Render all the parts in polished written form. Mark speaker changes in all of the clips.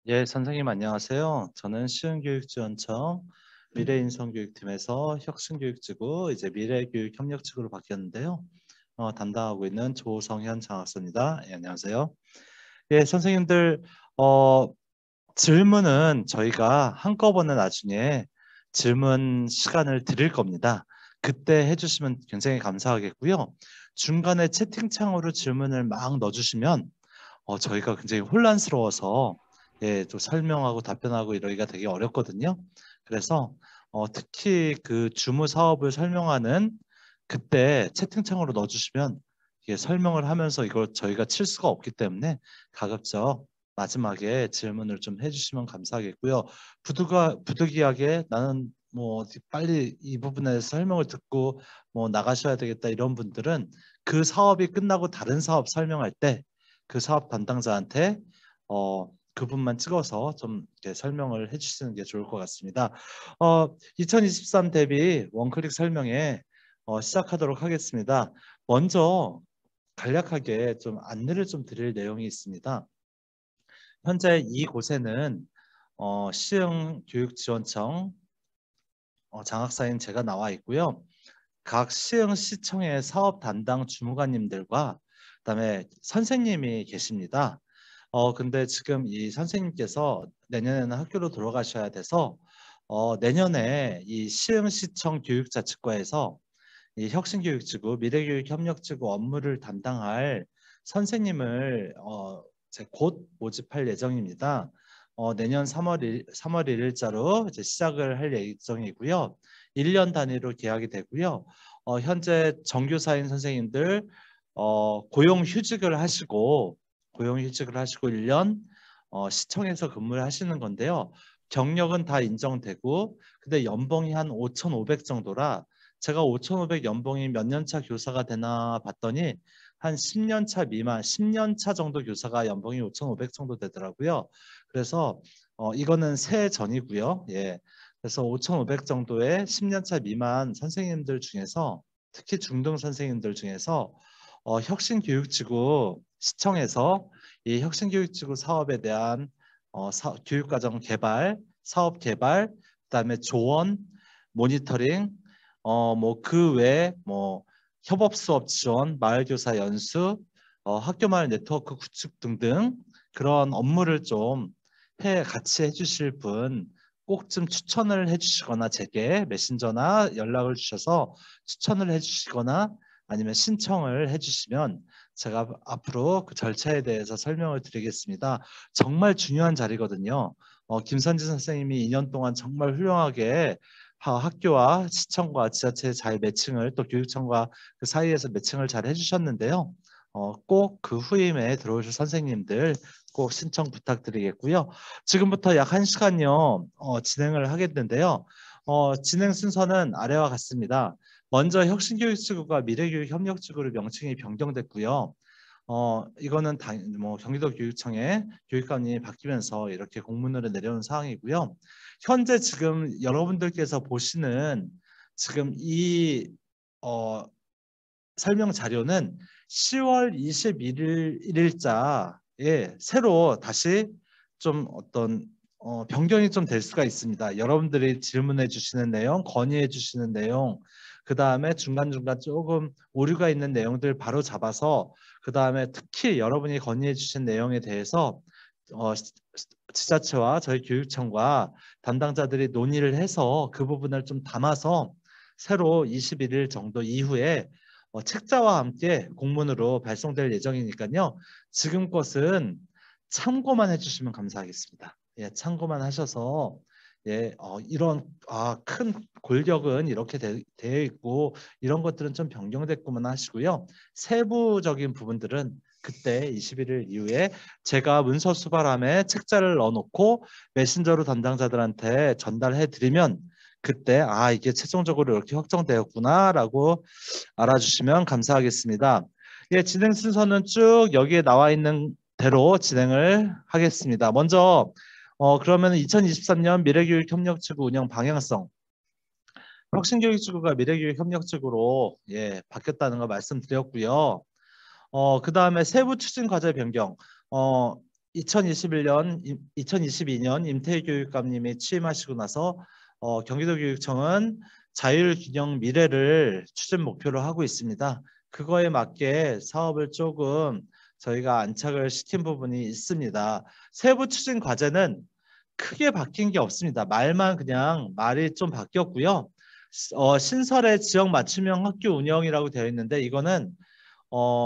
Speaker 1: 예, 선생님 안녕하세요. 저는 시흥교육지원청 미래인성교육팀에서 혁신교육지구 이제 미래교육협력지구로 바뀌었는데요. 담당하고 있는 조성현 장학사입니다. 예, 안녕하세요. 예, 선생님들 질문은 저희가 한꺼번에 나중에 질문 시간을 드릴 겁니다. 그때 해주시면 굉장히 감사하겠고요. 중간에 채팅창으로 질문을 막 넣어주시면 저희가 굉장히 혼란스러워서 예, 또 설명하고 답변하고 이러기가 되게 어렵거든요. 그래서 특히 그 주무 사업을 설명하는 그때 채팅창으로 넣어주시면 이게 설명을 하면서 이걸 저희가 칠 수가 없기 때문에 가급적 마지막에 질문을 좀 해주시면 감사하겠고요. 부득이하게 나는 뭐 빨리 이 부분에 설명을 듣고 뭐 나가셔야 되겠다 이런 분들은 그 사업이 끝나고 다른 사업 설명할 때 그 사업 담당자한테 그분만 찍어서 좀 이렇게 설명을 해주시는 게 좋을 것 같습니다. 2023 대비 원클릭 설명에 시작하도록 하겠습니다. 먼저 간략하게 좀 안내를 좀 드릴 내용이 있습니다. 현재 이곳에는 시흥교육지원청 장학사인 제가 나와 있고요. 각 시흥시청의 사업 담당 주무관님들과 그다음에 선생님이 계십니다. 근데 지금 이 선생님께서 내년에는 학교로 돌아가셔야 돼서 내년에 이 시흥시청 교육자치과에서 이 혁신교육지구 미래교육협력지구 업무를 담당할 선생님을 이제 곧 모집할 예정입니다. 내년 3월 1일자로 이제 시작을 할 예정이고요. 1년 단위로 계약이 되고요. 현재 정교사인 선생님들 고용휴직을 하시고 1년 시청에서 근무를 하시는 건데요. 경력은 다 인정되고 근데 연봉이 한 5,500 정도라 제가 5,500 연봉이 몇 년 차 교사가 되나 봤더니 한 10년 차 미만, 10년 차 정도 교사가 연봉이 5,500 정도 되더라고요. 그래서 이거는 새해 전이고요. 예. 그래서 5,500 정도의 10년 차 미만 선생님들 중에서 특히 중등 선생님들 중에서 혁신교육지구 시청에서 이 혁신교육지구 사업에 대한 교육과정 개발, 사업 개발, 그다음에 조언, 모니터링, 뭐 그 외에 뭐 협업 수업 지원, 마을교사 연수, 학교 마을 네트워크 구축 등등 그런 업무를 좀 같이 해주실 분 꼭 좀 추천을 해주시거나 제게 메신저나 연락을 주셔서 추천을 해주시거나 아니면 신청을 해주시면 제가 앞으로 그 절차에 대해서 설명을 드리겠습니다. 정말 중요한 자리거든요. 김선진 선생님이 2년 동안 정말 훌륭하게 학교와 시청과 지자체의 잘 매칭을 또 교육청과 그 사이에서 매칭을 잘 해주셨는데요. 꼭 그 후임에 들어오실 선생님들 꼭 신청 부탁드리겠고요. 지금부터 약 1시간요 진행을 하겠는데요. 진행 순서는 아래와 같습니다. 먼저 혁신교육지구가 미래교육협력지구로 명칭이 변경됐고요. 이거는 뭐 경기도 교육청의 교육감이 바뀌면서 이렇게 공문으로 내려온 사항이고요. 현재 지금 여러분들께서 보시는 지금 이 설명 자료는 10월 21일자에 새로 다시 좀 어떤 변경이 좀 될 수가 있습니다. 여러분들이 질문해 주시는 내용, 건의해 주시는 내용, 그 다음에 중간중간 조금 오류가 있는 내용들 바로 잡아서 그 다음에 특히 여러분이 건의해 주신 내용에 대해서 지자체와 저희 교육청과 담당자들이 논의를 해서 그 부분을 좀 담아서 새로 21일 정도 이후에 책자와 함께 공문으로 발송될 예정이니까요. 지금 것은 참고만 해주시면 감사하겠습니다. 예, 참고만 하셔서 예, 이런 큰 골격은 이렇게 되어 있고 이런 것들은 좀 변경됐구만 하시고요. 세부적인 부분들은 그때 21일 이후에 제가 문서 수발함에 책자를 넣어놓고 메신저로 담당자들한테 전달해 드리면 그때 이게 최종적으로 이렇게 확정되었구나라고 알아주시면 감사하겠습니다. 예, 진행 순서는 쭉 여기에 나와 있는 대로 진행을 하겠습니다. 먼저 그러면 2023년 미래교육협력지구 운영 방향성 혁신교육지구가 미래교육협력지구로 예, 바뀌었다는 거 말씀드렸고요. 그 다음에 세부 추진 과제 변경. 2022년 임태희 교육감님이 취임하시고 나서 경기도교육청은 자율균형 미래를 추진 목표로 하고 있습니다. 그거에 맞게 사업을 조금 저희가 안착을 시킨 부분이 있습니다. 세부 추진 과제는 크게 바뀐 게 없습니다. 말만 그냥 말이 좀 바뀌었고요. 신설의 지역 맞춤형 학교 운영이라고 되어 있는데 이거는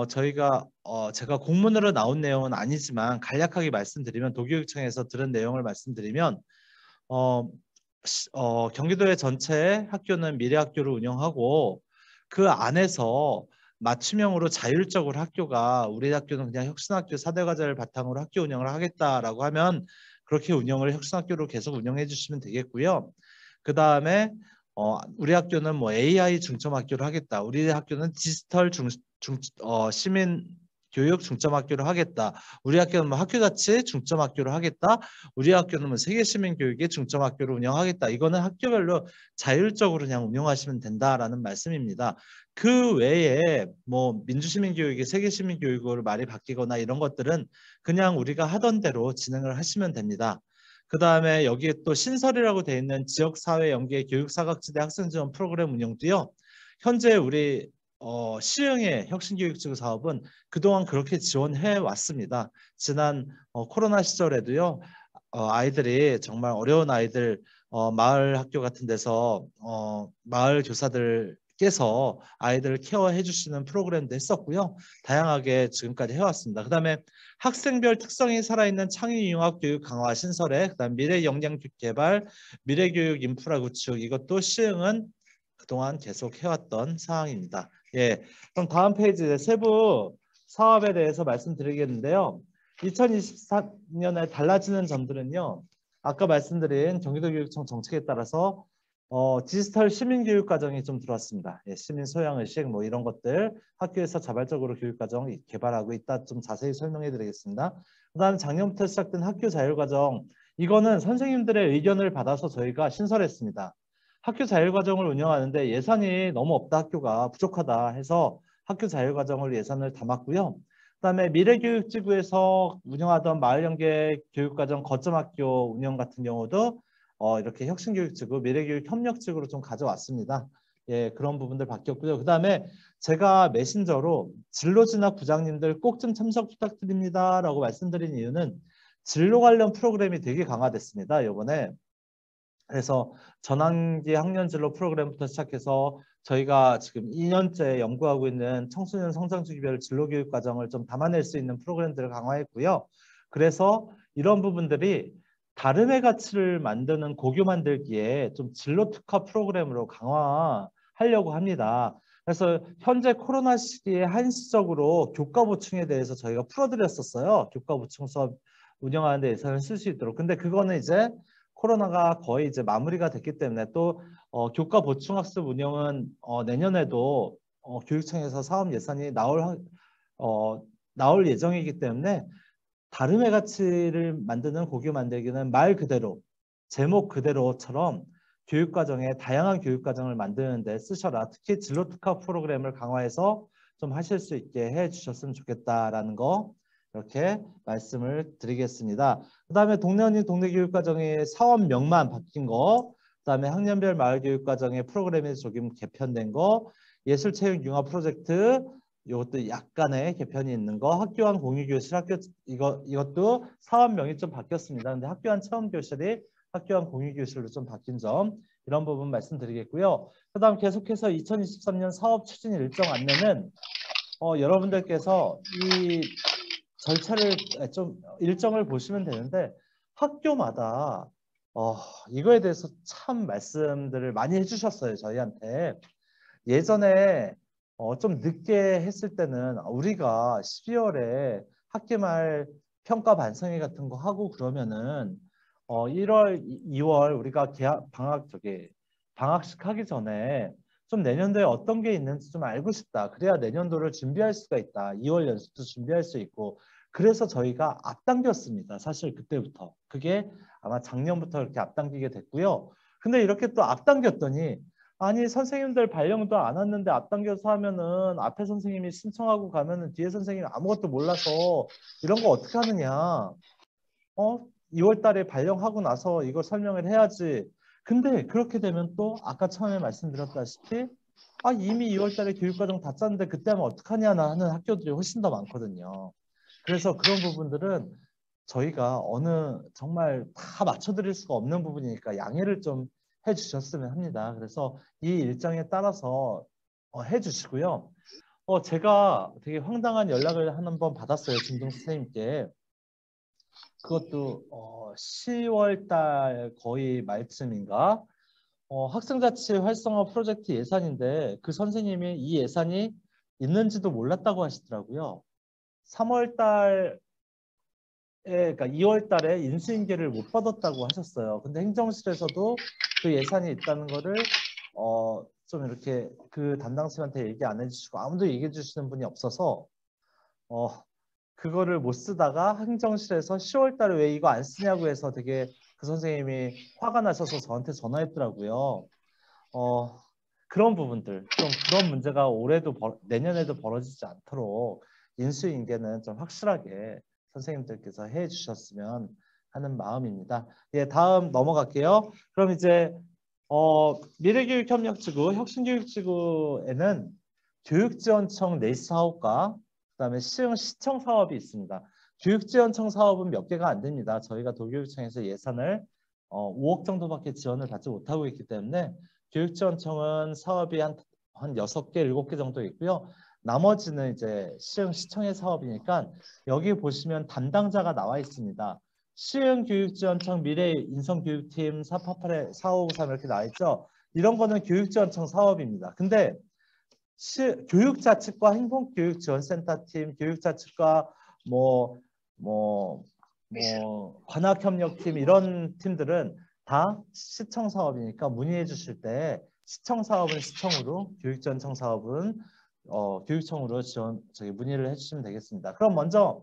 Speaker 1: 저희가 제가 공문으로 나온 내용은 아니지만 간략하게 말씀드리면 도교육청에서 들은 내용을 말씀드리면 어, 경기도의 전체 학교는 미래학교를 운영하고 그 안에서 맞춤형으로 자율적으로 학교가 우리 학교는 그냥 혁신학교 4대 과제를 바탕으로 학교 운영을 하겠다라고 하면 그렇게 운영을 혁신학교로 계속 운영해 주시면 되겠고요. 그 다음에 우리 학교는 뭐 AI 중점 학교를 하겠다. 우리 학교는 디지털 시민 교육 중점 학교를 하겠다. 우리 학교는 뭐 학교 자체 중점 학교를 하겠다. 우리 학교는 뭐 세계 시민 교육의 중점 학교를 운영하겠다. 이거는 학교별로 자율적으로 그냥 운영하시면 된다라는 말씀입니다. 그 외에 뭐 민주시민 교육이 세계 시민 교육으로 말이 바뀌거나 이런 것들은 그냥 우리가 하던 대로 진행을 하시면 됩니다. 그 다음에 여기에 또 신설이라고 되어 있는 지역사회 연계 교육사각지대 학생지원 프로그램 운영도요. 현재 우리 시흥의 혁신교육지구 사업은 그동안 그렇게 지원해 왔습니다. 지난 코로나 시절에도요. 아이들이 정말 어려운 아이들 마을 학교 같은 데서 마을 교사들께서 아이들을 케어해 주시는 프로그램도 했었고요. 다양하게 지금까지 해왔습니다. 그 다음에 학생별 특성이 살아있는 창의융합 교육 강화 신설에 그다음 미래 역량 개발, 미래교육 인프라 구축 이것도 시흥은 그동안 계속 해왔던 사항입니다. 예, 그럼 다음 페이지에 세부 사업에 대해서 말씀드리겠는데요. 2024년에 달라지는 점들은요. 아까 말씀드린 경기도교육청 정책에 따라서 디지털 시민교육과정이 좀 들어왔습니다. 예, 시민 소양의식 뭐 이런 것들 학교에서 자발적으로 교육과정 개발하고 있다. 좀 자세히 설명해 드리겠습니다. 그 다음 작년부터 시작된 학교 자율과정 이거는 선생님들의 의견을 받아서 저희가 신설했습니다. 학교 자율과정을 운영하는데 예산이 너무 없다 학교가 부족하다 해서 학교 자율과정을 예산을 담았고요. 그다음에 미래교육지구에서 운영하던 마을연계 교육과정 거점학교 운영 같은 경우도 이렇게 혁신교육지구, 미래교육협력지구로 좀 가져왔습니다. 예, 그런 부분들 바뀌었고요. 그다음에 제가 메신저로 진로진학 부장님들 꼭 좀 참석 부탁드립니다라고 말씀드린 이유는 진로 관련 프로그램이 되게 강화됐습니다. 이번에. 그래서 전환기 학년진로 프로그램부터 시작해서 저희가 지금 2년째 연구하고 있는 청소년 성장주기별 진로교육 과정을 좀 담아낼 수 있는 프로그램들을 강화했고요. 그래서 이런 부분들이 다름의 가치를 만드는 고교 만들기에 좀 진로 특화 프로그램으로 강화하려고 합니다. 그래서 현재 코로나 시기에 한시적으로 교과 보충에 대해서 저희가 풀어드렸었어요. 교과 보충 수업 운영하는 데 예산을 쓸 수 있도록. 근데 그거는 이제 코로나가 거의 이제 마무리가 됐기 때문에 또 교과 보충학습 운영은 내년에도 교육청에서 사업 예산이 나올 예정이기 때문에 다름의 가치를 만드는 고교 만들기는 말 그대로 제목 그대로처럼 교육과정에 다양한 교육과정을 만드는 데 쓰셔라. 특히 진로 특화 프로그램을 강화해서 좀 하실 수 있게 해 주셨으면 좋겠다라는 거 이렇게 말씀을 드리겠습니다. 그 다음에 동네 언니 동네 교육과정의 사업명만 바뀐 거, 그 다음에 학년별 마을교육과정의 프로그램이 조금 개편된 거, 예술체육융합 프로젝트 이것도 약간의 개편이 있는 거, 학교안 공유교실 이것도 사업명이 좀 바뀌었습니다. 근데 학교안 체험교실이 학교안 공유교실로 좀 바뀐 점 이런 부분 말씀드리겠고요. 그다음 계속해서 2023년 사업 추진 일정 안내는 여러분들께서 이 절차를 좀 일정을 보시면 되는데 학교마다 이거에 대해서 참 말씀들을 많이 해주셨어요. 저희한테. 예전에 좀 늦게 했을 때는 우리가 12월에 학기말 평가 반성회 같은 거 하고 그러면은 1월, 2월 우리가 방학식 하기 전에 좀 내년도에 어떤 게 있는지 좀 알고 싶다. 그래야 내년도를 준비할 수가 있다. 2월 연습도 준비할 수 있고. 그래서 저희가 앞당겼습니다. 사실 그때부터. 그게 아마 작년부터 이렇게 앞당기게 됐고요. 근데 이렇게 또 앞당겼더니 아니 선생님들 발령도 안 왔는데 앞당겨서 하면은 앞에 선생님이 신청하고 가면은 뒤에 선생님이 아무것도 몰라서 이런 거 어떻게 하느냐. 2월 달에 발령하고 나서 이걸 설명을 해야지. 근데 그렇게 되면 또 아까 처음에 말씀드렸다시피 이미 2월 달에 교육과정 다 짰는데 그때 하면 어떡하냐 하는 학교들이 훨씬 더 많거든요. 그래서 그런 부분들은 저희가 정말 다 맞춰드릴 수가 없는 부분이니까 양해를 좀 해주셨으면 합니다. 그래서 이 일정에 따라서 해주시고요. 제가 되게 황당한 연락을 한 번 받았어요. 중등 선생님께. 그것도 10월 달 거의 말쯤인가 학생자치 활성화 프로젝트 예산인데 그 선생님이 이 예산이 있는지도 몰랐다고 하시더라고요. 3월 달에 그러니까 2월 달에 인수인계를 못 받았다고 하셨어요. 근데 행정실에서도 그 예산이 있다는 거를 좀 이렇게 그 담당팀한테 얘기 안 해주시고 아무도 얘기해 주시는 분이 없어서 그거를 못 쓰다가 행정실에서 10월 달에 왜 이거 안 쓰냐고 해서 되게 그 선생님이 화가 나셔서 저한테 전화했더라고요. 그런 부분들, 좀 그런 문제가 내년에도 벌어지지 않도록 인수인계는 좀 확실하게 선생님들께서 해 주셨으면 하는 마음입니다. 예, 다음 넘어갈게요. 그럼 이제 미래교육협력지구, 혁신교육지구에는 교육지원청 내시 사업과 그다음에 시청 사업이 있습니다. 교육지원청 사업은 몇 개가 안 됩니다. 저희가 도교육청에서 예산을 5억 정도밖에 지원을 받지 못하고 있기 때문에 교육지원청은 사업이 한 6개, 7개 정도 있고요. 나머지는 이제 시청의 사업이니까 여기 보시면 담당자가 나와 있습니다. 시흥교육지원청 미래인성교육팀 488에 4553 이렇게 나와 있죠. 이런 거는 교육지원청 사업입니다. 근데 교육자측과 행복교육지원센터팀, 교육자측과 관학협력팀 이런 팀들은 다 시청 사업이니까 문의해 주실 때 시청 사업은 시청으로, 교육지원청 사업은 교육청으로 문의를 해주시면 되겠습니다. 그럼 먼저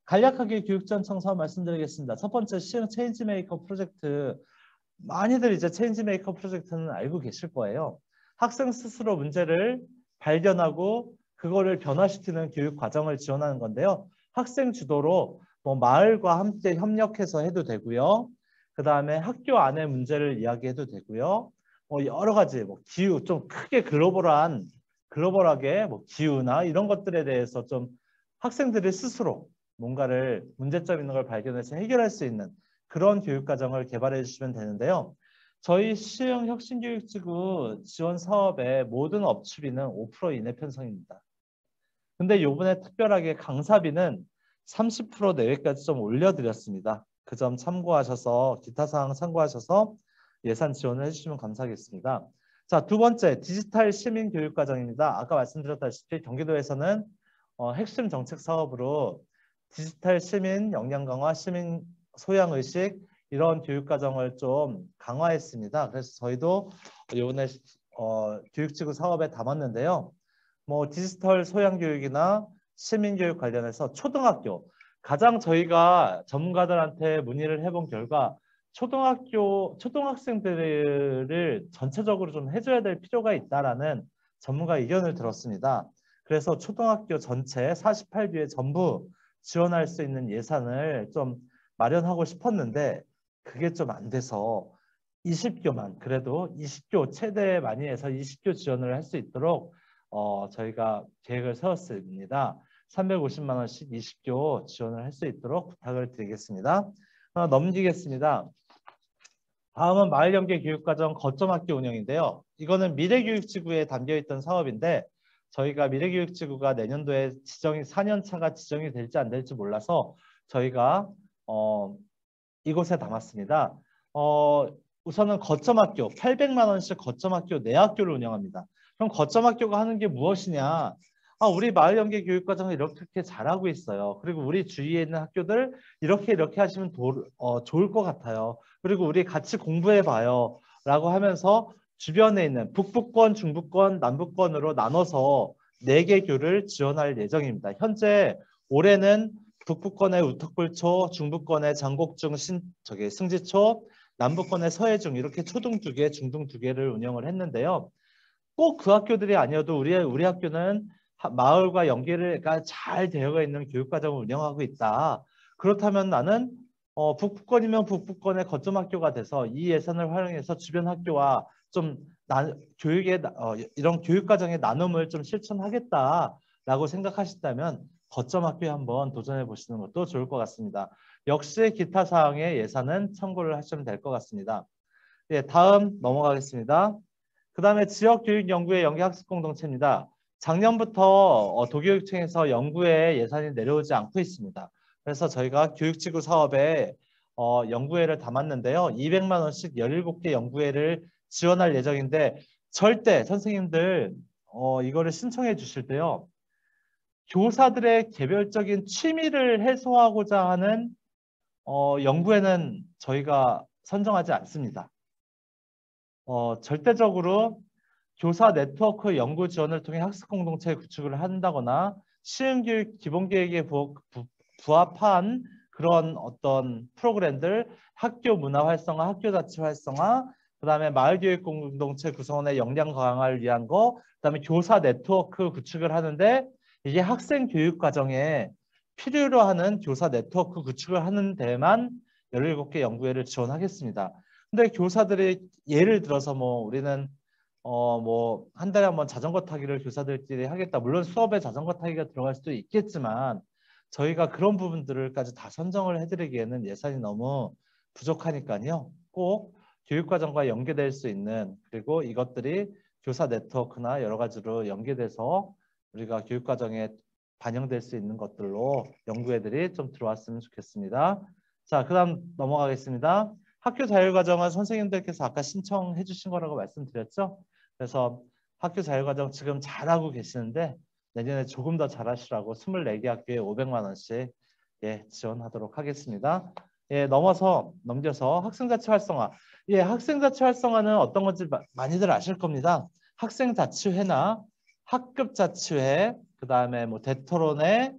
Speaker 1: 간략하게 교육지원청 사업 말씀드리겠습니다. 첫 번째 시흥 체인지메이커 프로젝트. 많이들 이제 체인지메이커 프로젝트는 알고 계실 거예요. 학생 스스로 문제를 발견하고 그거를 변화시키는 교육 과정을 지원하는 건데요. 학생 주도로 마을과 함께 협력해서 해도 되고요. 그 다음에 학교 안에 문제를 이야기해도 되고요. 여러 가지 기후 좀 크게 글로벌하게 기후나 이런 것들에 대해서 좀 학생들이 스스로 뭔가를 문제점 있는 걸 발견해서 해결할 수 있는 그런 교육 과정을 개발해 주시면 되는데요. 저희 시흥 혁신교육지구 지원 사업의 모든 업추비는 5% 이내 편성입니다. 근데 요번에 특별하게 강사비는 30% 내외까지 좀 올려드렸습니다. 그 점 참고하셔서 기타 사항 참고하셔서 예산 지원을 해주시면 감사하겠습니다. 자, 두 번째 디지털 시민 교육 과정입니다. 아까 말씀드렸다시피 경기도에서는 핵심 정책 사업으로 디지털 시민 역량 강화, 시민 소양 의식 이런 교육 과정을 좀 강화했습니다. 그래서 저희도 이번에 교육지구 사업에 담았는데요. 디지털 소양 교육이나 시민 교육 관련해서 초등학교 가장 저희가 전문가들한테 문의를 해본 결과 초등학생들을 전체적으로 좀 해줘야 될 필요가 있다라는 전문가 의견을 들었습니다. 그래서 초등학교 전체 48교에 전부 지원할 수 있는 예산을 좀 마련하고 싶었는데 그게 좀 안 돼서 20교만 그래도 20교 최대 많이 해서 20교 지원을 할 수 있도록 저희가 계획을 세웠습니다. 350만 원씩 20교 지원을 할 수 있도록 부탁을 드리겠습니다. 넘기겠습니다. 다음은 마을연계 교육과정 거점학교 운영인데요. 이거는 미래교육지구에 담겨있던 사업인데 저희가 미래교육지구가 내년도에 4년차가 지정이 될지 안 될지 몰라서 저희가 이곳에 담았습니다. 우선은 거점학교 800만 원씩 거점학교 4학교를 운영합니다. 그럼 거점학교가 하는 게 무엇이냐? 우리 마을연계 교육과정을 이렇게 잘하고 있어요. 그리고 우리 주위에 있는 학교들 이렇게 하시면 좋을 것 같아요. 그리고 우리 같이 공부해봐요. 라고 하면서 주변에 있는 북부권, 중부권, 남부권으로 나눠서 4개 교를 지원할 예정입니다. 현재 올해는 북부권의 우턱불초, 중부권의 장곡중, 승지초, 남부권의 서해중 이렇게 초등 2개, 중등 2개를 운영을 했는데요. 꼭 그 학교들이 아니어도 우리 학교는 마을과 연계가 잘 되어 있는 교육과정을 운영하고 있다. 그렇다면 나는 북부권이면 북부권의 거점 학교가 돼서 이 예산을 활용해서 주변 학교와 좀 이런 교육 과정의 나눔을 좀 실천하겠다라고 생각하신다면 거점 학교에 한번 도전해 보시는 것도 좋을 것 같습니다. 역시 기타 사항의 예산은 참고를 하시면 될 것 같습니다. 예, 다음 넘어가겠습니다. 그 다음에 지역교육연구의 연계학습공동체입니다. 작년부터 도교육청에서 연구에 예산이 내려오지 않고 있습니다. 그래서 저희가 교육지구 사업에 연구회를 담았는데요. 200만 원씩 17개 연구회를 지원할 예정인데 절대 선생님들 이거를 신청해 주실 때요. 교사들의 개별적인 취미를 해소하고자 하는 연구회는 저희가 선정하지 않습니다. 절대적으로 교사 네트워크 연구 지원을 통해 학습 공동체 구축을 한다거나 시행교육 기본계획에 부합한 그런 어떤 프로그램들, 학교 문화 활성화, 학교 자치 활성화, 그다음에 마을교육 공동체 구성원의 역량 강화를 위한 거, 그다음에 교사 네트워크 구축을 하는데 이게 학생 교육 과정에 필요로 하는 교사 네트워크 구축을 하는 데만 17개 연구회를 지원하겠습니다. 근데 교사들이 예를 들어서 뭐 우리는 뭐 한 달에 한 번 자전거 타기를 교사들끼리 하겠다. 물론 수업에 자전거 타기가 들어갈 수도 있겠지만 저희가 그런 부분들을까지 다 선정을 해드리기에는 예산이 너무 부족하니까요. 꼭 교육과정과 연계될 수 있는 그리고 이것들이 교사 네트워크나 여러 가지로 연계돼서 우리가 교육과정에 반영될 수 있는 것들로 연구회들이 좀 들어왔으면 좋겠습니다. 자, 그 다음 넘어가겠습니다. 학교 자율과정은 선생님들께서 아까 신청해 주신 거라고 말씀드렸죠. 그래서 학교 자율과정 지금 잘하고 계시는데 내년에 조금 더 잘하시라고 24개 학교에 500만 원씩 예, 지원하도록 하겠습니다. 예, 넘겨서 학생자치 활성화. 예, 학생자치 활성화는 어떤 건지 많이들 아실 겁니다. 학생자치회나 학급자치회, 그다음에 뭐 대토론회,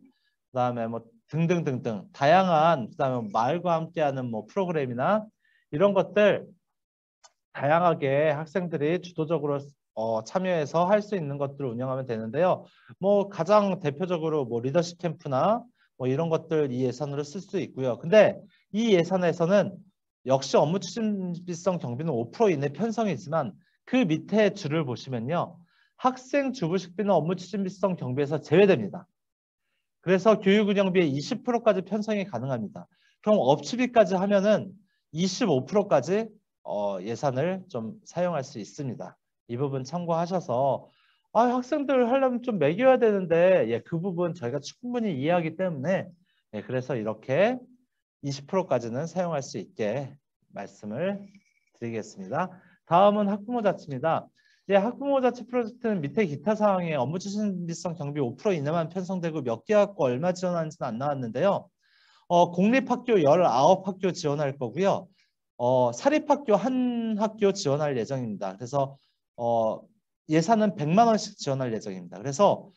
Speaker 1: 그다음에 뭐 등등등등 다양한 그다음에 마을과 함께하는 뭐 프로그램이나 이런 것들 다양하게 학생들이 주도적으로 참여해서 할 수 있는 것들을 운영하면 되는데요. 뭐 가장 대표적으로 뭐 리더십 캠프나 뭐 이런 것들 이 예산으로 쓸 수 있고요. 근데 이 예산에서는 역시 업무 추진비성 경비는 5% 이내 편성이지만 그 밑에 줄을 보시면요. 학생 주부식비는 업무 추진비성 경비에서 제외됩니다. 그래서 교육운영비의 20%까지 편성이 가능합니다. 그럼 업추비까지 하면은 25%까지 예산을 좀 사용할 수 있습니다. 이 부분 참고하셔서 학생들 하려면 좀 매겨야 되는데 예, 그 부분 저희가 충분히 이해하기 때문에 예, 그래서 이렇게 20%까지는 사용할 수 있게 말씀을 드리겠습니다. 다음은 학부모 자치입니다. 예, 학부모 자치 프로젝트는 밑에 기타 사항에 업무 추진비성 경비 5% 이내만 편성되고 몇 개 학교 얼마 지원하는지는 안 나왔는데요. 공립학교 19학교 지원할 거고요. 사립학교 한 학교 지원할 예정입니다. 그래서 예산은 100만 원씩 지원할 예정입니다. 그래서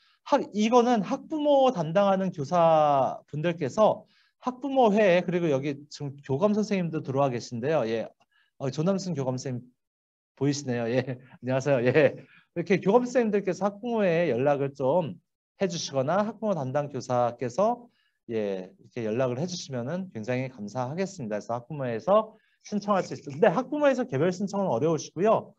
Speaker 1: 이거는 학부모 담당하는 교사분들께서 학부모회 그리고 여기 지금 교감 선생님도 들어와 계신데요. 예, 조남순 교감 선생님 보이시네요. 예, 안녕하세요. 예, 이렇게 교감 선생님들께서 학부모에 연락을 좀 해주시거나 학부모 담당 교사께서 예, 이렇게 연락을 해주시면은 굉장히 감사하겠습니다. 그래서 학부모에서 신청할 수 있습니다. 근데 학부모에서 개별 신청은 어려우시고요.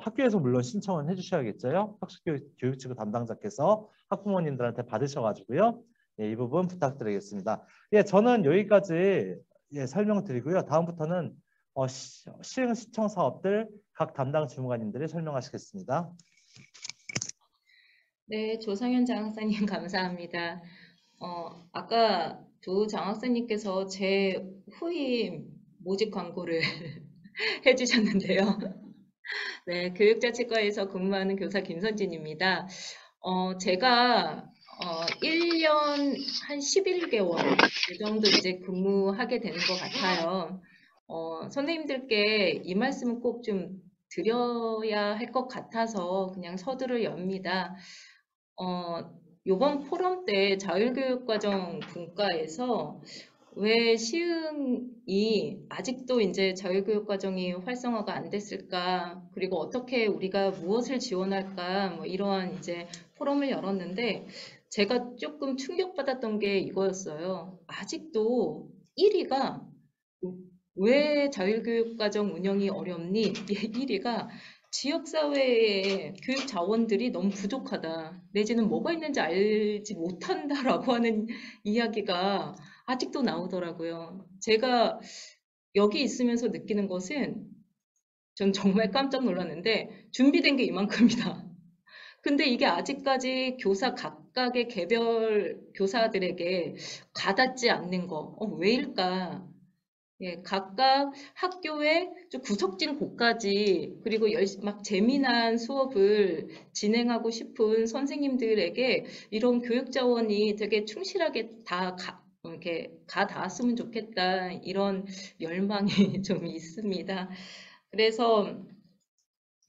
Speaker 1: 학교에서 물론 신청은 해주셔야겠죠. 학습교육지구 담당자께서 학부모님들한테 받으셔가지고요. 예, 이 부분 부탁드리겠습니다. 예, 저는 여기까지 예, 설명드리고요. 다음부터는 시흥 시청 사업들 각 담당 주무관님들이 설명하시겠습니다.
Speaker 2: 네, 조상현 장학사님 감사합니다. 아까 두 장학사님께서 제 후임 모집 광고를 해주셨는데요. 네, 교육자치과에서 근무하는 교사 김선진입니다. 제가 1년 한 11개월 이 정도 이제 근무하게 되는 것 같아요. 선생님들께 이 말씀은 꼭 좀 드려야 할 것 같아서 그냥 서두를 엽니다. 요번 포럼 때 자율교육과정 분과에서 왜 시흥이 아직도 이제 자율교육과정이 활성화가 안 됐을까? 그리고 어떻게 우리가 무엇을 지원할까? 뭐 이러한 이제 포럼을 열었는데 제가 조금 충격받았던 게 이거였어요. 아직도 1위가 왜 자율교육과정 운영이 어렵니? 1위가 지역사회의 교육 자원들이 너무 부족하다. 내지는 뭐가 있는지 알지 못한다라고 하는 이야기가 아직도 나오더라고요. 제가 여기 있으면서 느끼는 것은 전 정말 깜짝 놀랐는데 준비된 게 이만큼이다. 근데 이게 아직까지 교사 각각의 개별 교사들에게 가닿지 않는 거, 왜일까? 예, 각각 학교의 좀 구석진 곳까지 그리고 막 재미난 수업을 진행하고 싶은 선생님들에게 이런 교육 자원이 되게 충실하게 이렇게 가 닿았으면 좋겠다 이런 열망이 좀 있습니다. 그래서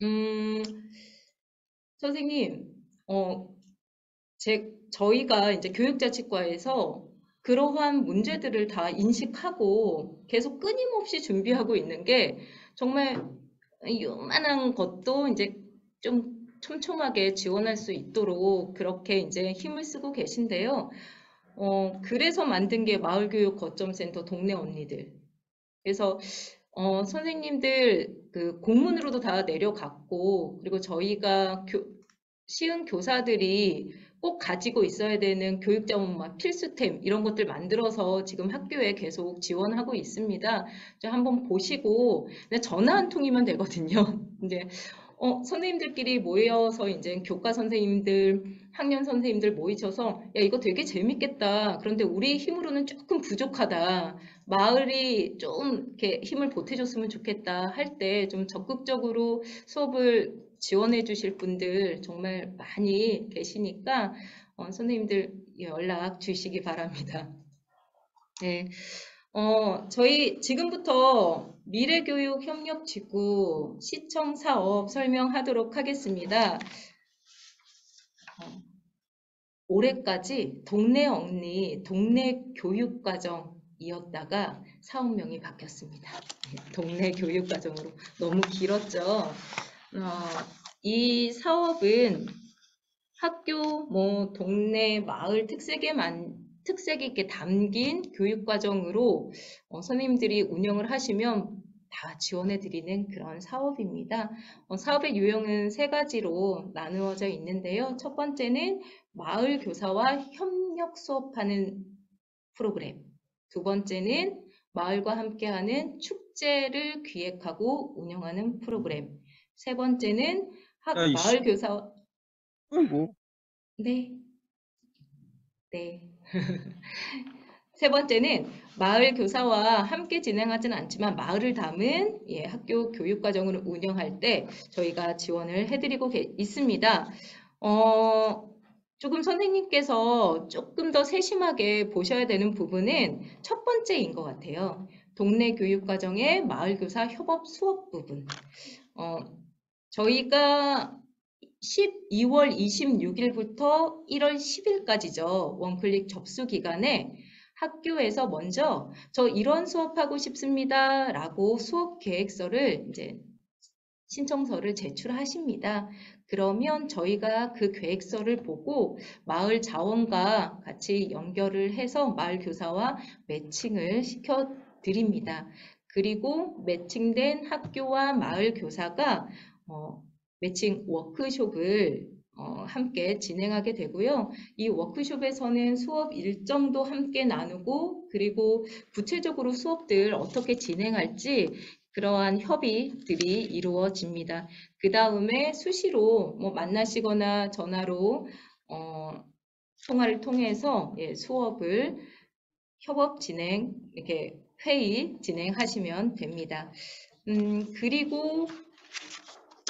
Speaker 2: 음, 선생님, 저희가 이제 교육자치과에서 그러한 문제들을 다 인식하고 계속 끊임없이 준비하고 있는 게 정말 요만한 것도 이제 좀 촘촘하게 지원할 수 있도록 그렇게 이제 힘을 쓰고 계신데요. 그래서 만든 게 마을교육 거점센터 동네 언니들. 그래서 선생님들 그 공문으로도 다 내려갔고 그리고 저희가 시흥 교사들이 꼭 가지고 있어야 되는 교육자원막 필수템 이런 것들 만들어서 지금 학교에 계속 지원하고 있습니다. 한번 보시고 전화 한 통이면 되거든요. 이제 선생님들끼리 모여서 이제 교과 선생님들, 학년 선생님들 모이셔서 야 이거 되게 재밌겠다. 그런데 우리 힘으로는 조금 부족하다. 마을이 좀 이렇게 힘을 보태줬으면 좋겠다 할 때 좀 적극적으로 수업을 지원해 주실 분들 정말 많이 계시니까 선생님들 연락 주시기 바랍니다. 네. 저희 지금부터 미래교육협력지구 시청 사업 설명하도록 하겠습니다. 올해까지 동네 언니, 동네 교육과정이었다가 사업명이 바뀌었습니다. 동네 교육과정으로 너무 길었죠. 이 사업은 학교, 동네, 마을 특색이 있게 담긴 교육과정으로 선생님들이 운영을 하시면 다 지원해드리는 그런 사업입니다. 사업의 유형은 3가지로 나누어져 있는데요. 첫 번째는 마을 교사와 협력 수업하는 프로그램. 두 번째는 마을과 함께하는 축제를 기획하고 운영하는 프로그램. 세 번째는
Speaker 3: 야, 이씨.
Speaker 2: 마을 교사,
Speaker 3: 아이고.
Speaker 2: 네, 네. 세 번째는 마을 교사와 함께 진행하지는 않지만 마을을 담은 학교 교육과정을 운영할 때 저희가 지원을 해드리고 있습니다. 조금 선생님께서 조금 더 세심하게 보셔야 되는 부분은 첫 번째인 것 같아요. 동네 교육과정의 마을교사 협업 수업 부분. 저희가 12월 26일부터 1월 10일까지죠. 원클릭 접수 기간에 학교에서 먼저 저 이런 수업하고 싶습니다. 라고 수업 계획서를 이제 신청서를 제출하십니다. 그러면 저희가 그 계획서를 보고 마을 자원과 같이 연결을 해서 마을 교사와 매칭을 시켜 드립니다. 그리고 매칭된 학교와 마을 교사가 매칭 워크숍을 함께 진행하게 되고요. 이 워크숍에서는 수업 일정도 함께 나누고 그리고 구체적으로 수업들 어떻게 진행할지 그러한 협의들이 이루어집니다. 그 다음에 수시로 만나시거나 전화로 통화를 통해서 수업을 협업 진행, 이렇게 회의 진행하시면 됩니다. 그리고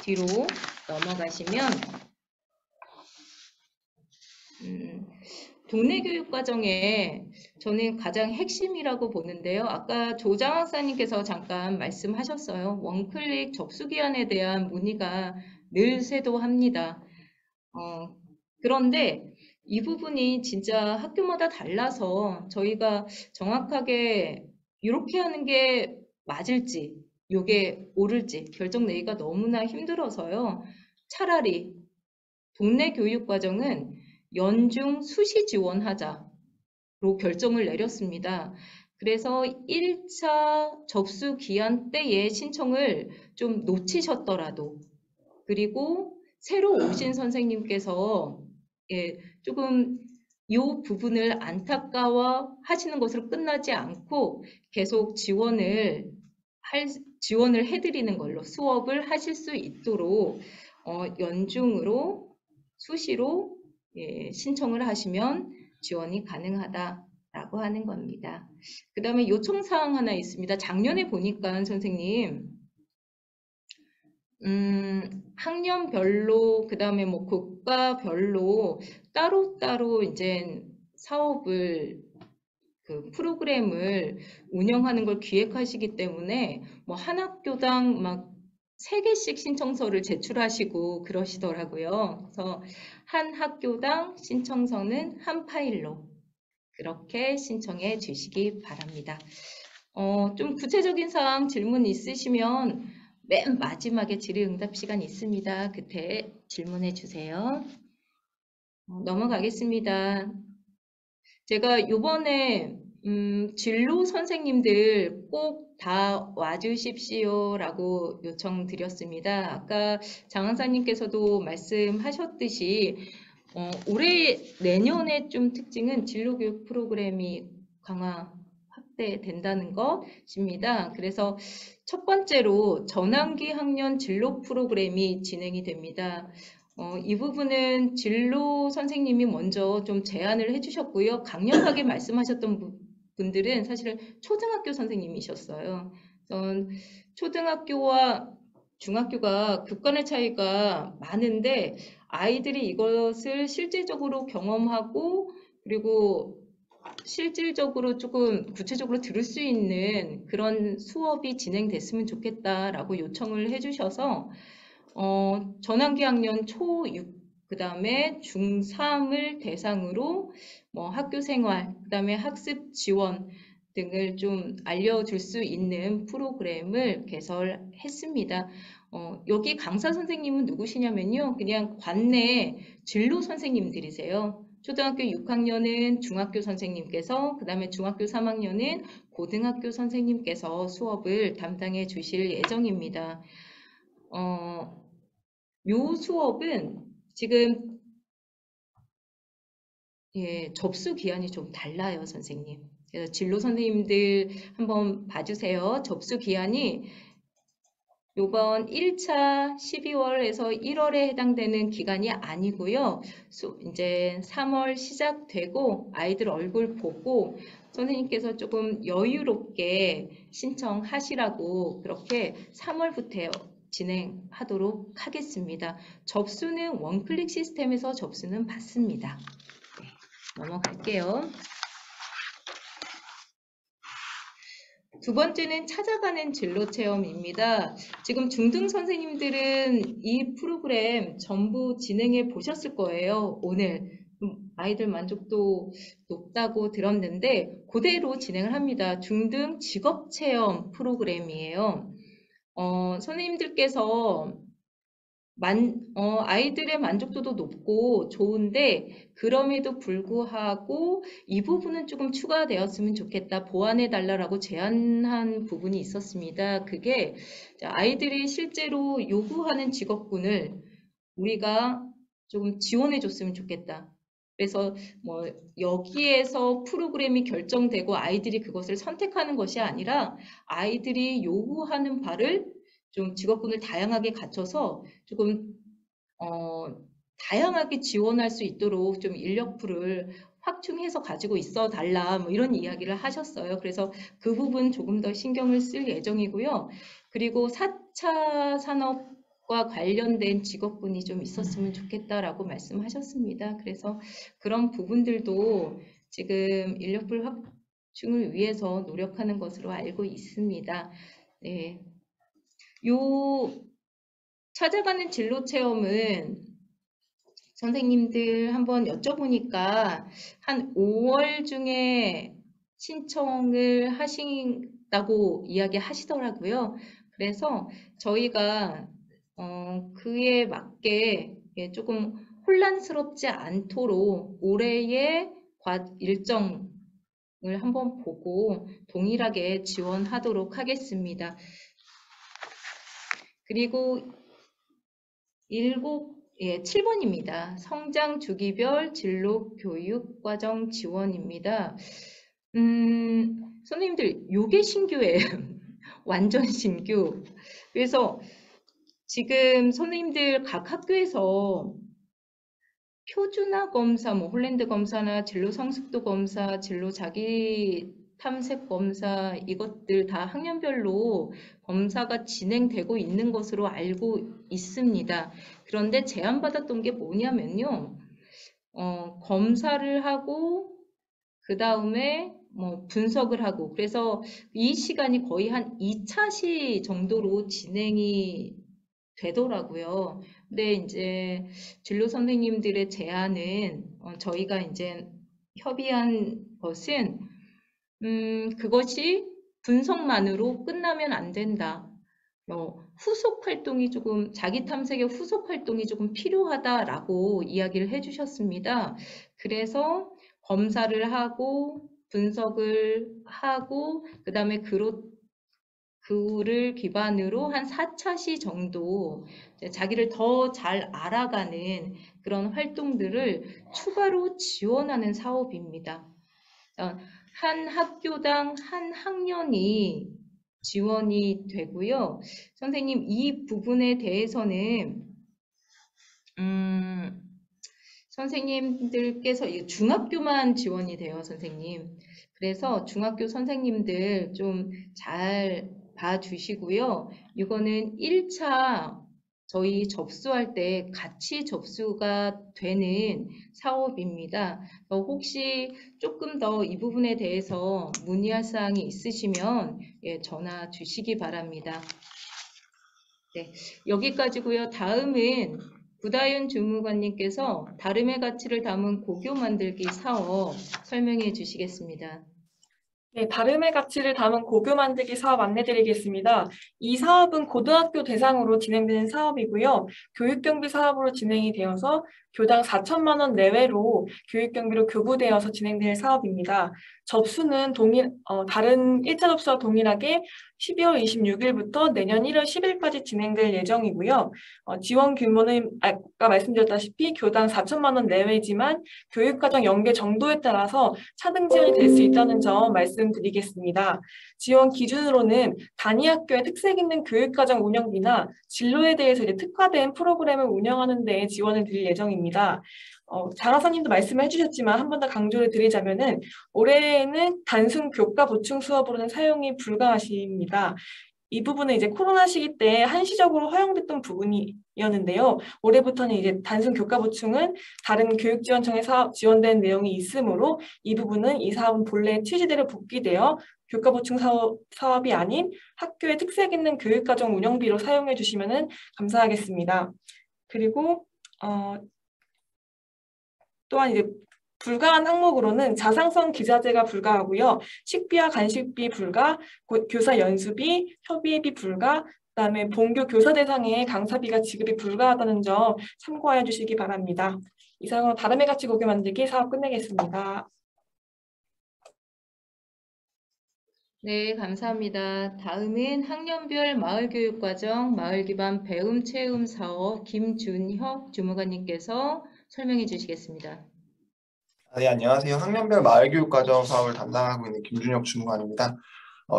Speaker 2: 뒤로 넘어가시면 동네 교육 과정에 저는 가장 핵심이라고 보는데요. 아까 조장 학사님께서 잠깐 말씀하셨어요. 원클릭 접수 기한에 대한 문의가 늘 쇄도합니다. 그런데 이 부분이 진짜 학교마다 달라서 저희가 정확하게 이렇게 하는 게 맞을지 이게 옳을지 결정 내기가 너무나 힘들어서요. 차라리 동네 교육 과정은 연중 수시 지원하자로 결정을 내렸습니다. 그래서 1차 접수 기한 때에 신청을 좀 놓치셨더라도, 그리고 새로 오신 선생님께서 조금 이 부분을 안타까워 하시는 것으로 끝나지 않고 계속 지원을 해드리는 걸로 수업을 하실 수 있도록 연중으로 수시로 신청을 하시면 지원이 가능하다라고 하는 겁니다. 그 다음에 요청사항 하나 있습니다. 작년에 보니까 선생님 학년별로, 그 다음에 뭐 국가별로 따로따로 이제 사업을, 그 프로그램을 운영하는 걸 기획하시기 때문에 뭐 한 학교당 막 3개씩 신청서를 제출하시고 그러시더라고요. 그래서 한 학교당 신청서는 한 파일로 그렇게 신청해 주시기 바랍니다. 좀 구체적인 사항 질문 있으시면 맨 마지막에 질의응답 시간 있습니다. 그때 질문해 주세요. 넘어가겠습니다. 제가 이번에 진로 선생님들 꼭 다 와주십시오라고 요청드렸습니다. 아까 장한사님께서도 말씀하셨듯이 올해 내년에 좀 특징은 진로교육 프로그램이 강화 확대된다는 것입니다. 그래서 첫 번째로 전환기 학년 진로 프로그램이 진행이 됩니다. 이 부분은 진로 선생님이 먼저 좀 제안을 해주셨고요. 강력하게 말씀하셨던 분들은 사실은 초등학교 선생님이셨어요. 초등학교와 중학교가 급간의 차이가 많은데 아이들이 이것을 실질적으로 경험하고 그리고 실질적으로 조금 구체적으로 들을 수 있는 그런 수업이 진행됐으면 좋겠다라고 요청을 해주셔서 전환기 학년 초6, 그 다음에 중3을 대상으로 뭐 학교 생활, 그 다음에 학습 지원 등을 좀 알려줄 수 있는 프로그램을 개설했습니다. 여기 강사 선생님은 누구시냐면요. 그냥 관내 진로 선생님들이세요. 초등학교 6학년은 중학교 선생님께서, 그 다음에 중학교 3학년은 고등학교 선생님께서 수업을 담당해 주실 예정입니다. 요 수업은 지금 접수 기한이 좀 달라요, 선생님. 그래서 진로 선생님들 한번 봐주세요. 접수 기한이 요번 1차 12월에서 1월에 해당되는 기간이 아니고요. 이제 3월 시작되고 아이들 얼굴 보고 선생님께서 조금 여유롭게 신청하시라고 그렇게 3월부터 진행하도록 하겠습니다. 접수는 원클릭 시스템에서 접수는 받습니다. 넘어갈게요. 두 번째는 찾아가는 진로 체험입니다. 지금 중등 선생님들은 이 프로그램 전부 진행해 보셨을 거예요. 오늘 아이들 만족도 높다고 들었는데 그대로 진행을 합니다. 중등 직업 체험 프로그램이에요. 선생님들께서 아이들의 만족도도 높고 좋은데 그럼에도 불구하고 이 부분은 조금 추가되었으면 좋겠다, 보완해 달라고 제안한 부분이 있었습니다. 그게 아이들이 실제로 요구하는 직업군을 우리가 좀 지원해 줬으면 좋겠다. 그래서 뭐 여기에서 프로그램이 결정되고 아이들이 그것을 선택하는 것이 아니라 아이들이 요구하는 바를 좀 직업군을 다양하게 갖춰서 조금 다양하게 지원할 수 있도록 좀 인력풀을 확충해서 가지고 있어 달라, 뭐 이런 이야기를 하셨어요. 그래서 그 부분 조금 더 신경을 쓸 예정이고요. 그리고 4차 산업과 관련된 직업군이 좀 있었으면 좋겠다라고 말씀하셨습니다. 그래서 그런 부분들도 지금 인력풀 확충을 위해서 노력하는 것으로 알고 있습니다. 네. 요 찾아가는 진로 체험은 선생님들 한번 여쭤보니까 한 5월 중에 신청을 하신다고 이야기 하시더라고요. 그래서 저희가 그에 맞게 조금 혼란스럽지 않도록 올해의 일정 한번 보고 동일하게 지원하도록 하겠습니다. 그리고 7번입니다. 성장 주기별 진로 교육 과정 지원입니다. 선생님들, 요게 신규예요. 완전 신규. 그래서 지금 선생님들 각 학교에서 표준화 검사, 뭐 홀랜드 검사나 진로 성숙도 검사, 진로 자기 탐색 검사 이것들 다 학년별로 검사가 진행되고 있는 것으로 알고 있습니다. 그런데 제안받았던 게 뭐냐면요. 검사를 하고 그 다음에 뭐 분석을 하고 그래서 이 시간이 거의 한 2차시 정도로 진행이 되더라고요. 근데 이제 진로 선생님들의 제안은 저희가 이제 협의한 것은 그것이 분석만으로 끝나면 안 된다. 후속 활동이 조금 자기 탐색의 후속 활동이 조금 필요하다라고 이야기를 해주셨습니다. 그래서 검사를 하고 분석을 하고 그 다음에 그를 기반으로 한 4차시 정도 자기를 더 잘 알아가는 그런 활동들을 추가로 지원하는 사업입니다. 한 학교당 한 학년이 지원이 되고요. 선생님, 이 부분에 대해서는 선생님들께서 중학교만 지원이 돼요, 선생님. 그래서 중학교 선생님들 좀 잘 봐주시고요. 이거는 1차 저희 접수할 때 같이 접수가 되는 사업입니다. 혹시 조금 더 이 부분에 대해서 문의할 사항이 있으시면 전화 주시기 바랍니다. 네, 여기까지고요. 다음은 구다윤 주무관님께서 다름의 가치를 담은 고교 만들기 사업 설명해 주시겠습니다.
Speaker 4: 네, 다름의 가치를 담은 고교 만들기 사업 안내드리겠습니다. 이 사업은 고등학교 대상으로 진행되는 사업이고요. 교육경비 사업으로 진행이 되어서 교당 4천만 원 내외로 교육경비로 교부되어서 진행될 사업입니다. 접수는 다른 1차 접수와 동일하게 12월 26일부터 내년 1월 10일까지 진행될 예정이고요. 지원 규모는 아까 말씀드렸다시피 교당 4천만 원 내외지만 교육과정 연계 정도에 따라서 차등 지원이 될 수 있다는 점 말씀드리겠습니다. 지원 기준으로는 단위 학교의 특색 있는 교육과정 운영비나 진로에 대해서 이제 특화된 프로그램을 운영하는 데 지원을 드릴 예정입니다. 장하사님도 말씀해 주셨지만 한 번 더 강조를 드리자면은 올해에는 단순 교과 보충 수업으로는 사용이 불가하십니다. 이 부분은 이제 코로나 시기 때 한시적으로 허용됐던 부분이었는데요. 올해부터는 이제 단순 교과 보충은 다른 교육지원청에 지원된 내용이 있으므로 이 부분은 이 사업은 본래 취지대로 복귀되어 교과 보충 사업이 아닌 학교의 특색 있는 교육과정 운영비로 사용해 주시면 감사하겠습니다. 그리고 또한 이제 불가한 항목으로는 자상성 기자재가 불가하고요. 식비와 간식비 불가, 교사 연수비, 협의비 불가, 그다음에 본교 교사 대상의 강사비가 지급이 불가하다는 점 참고하여 주시기 바랍니다. 이상으로 다름의 가치 고교 만들기 사업 끝내겠습니다.
Speaker 2: 네, 감사합니다. 다음은 학년별 마을교육과정 마을기반 배움-체험 사업 김준혁 주무관님께서 설명해 주시겠습니다.
Speaker 5: 네, 안녕하세요. 학년별 마을교육과정 사업을 담당하고 있는 김준혁 주무관입니다.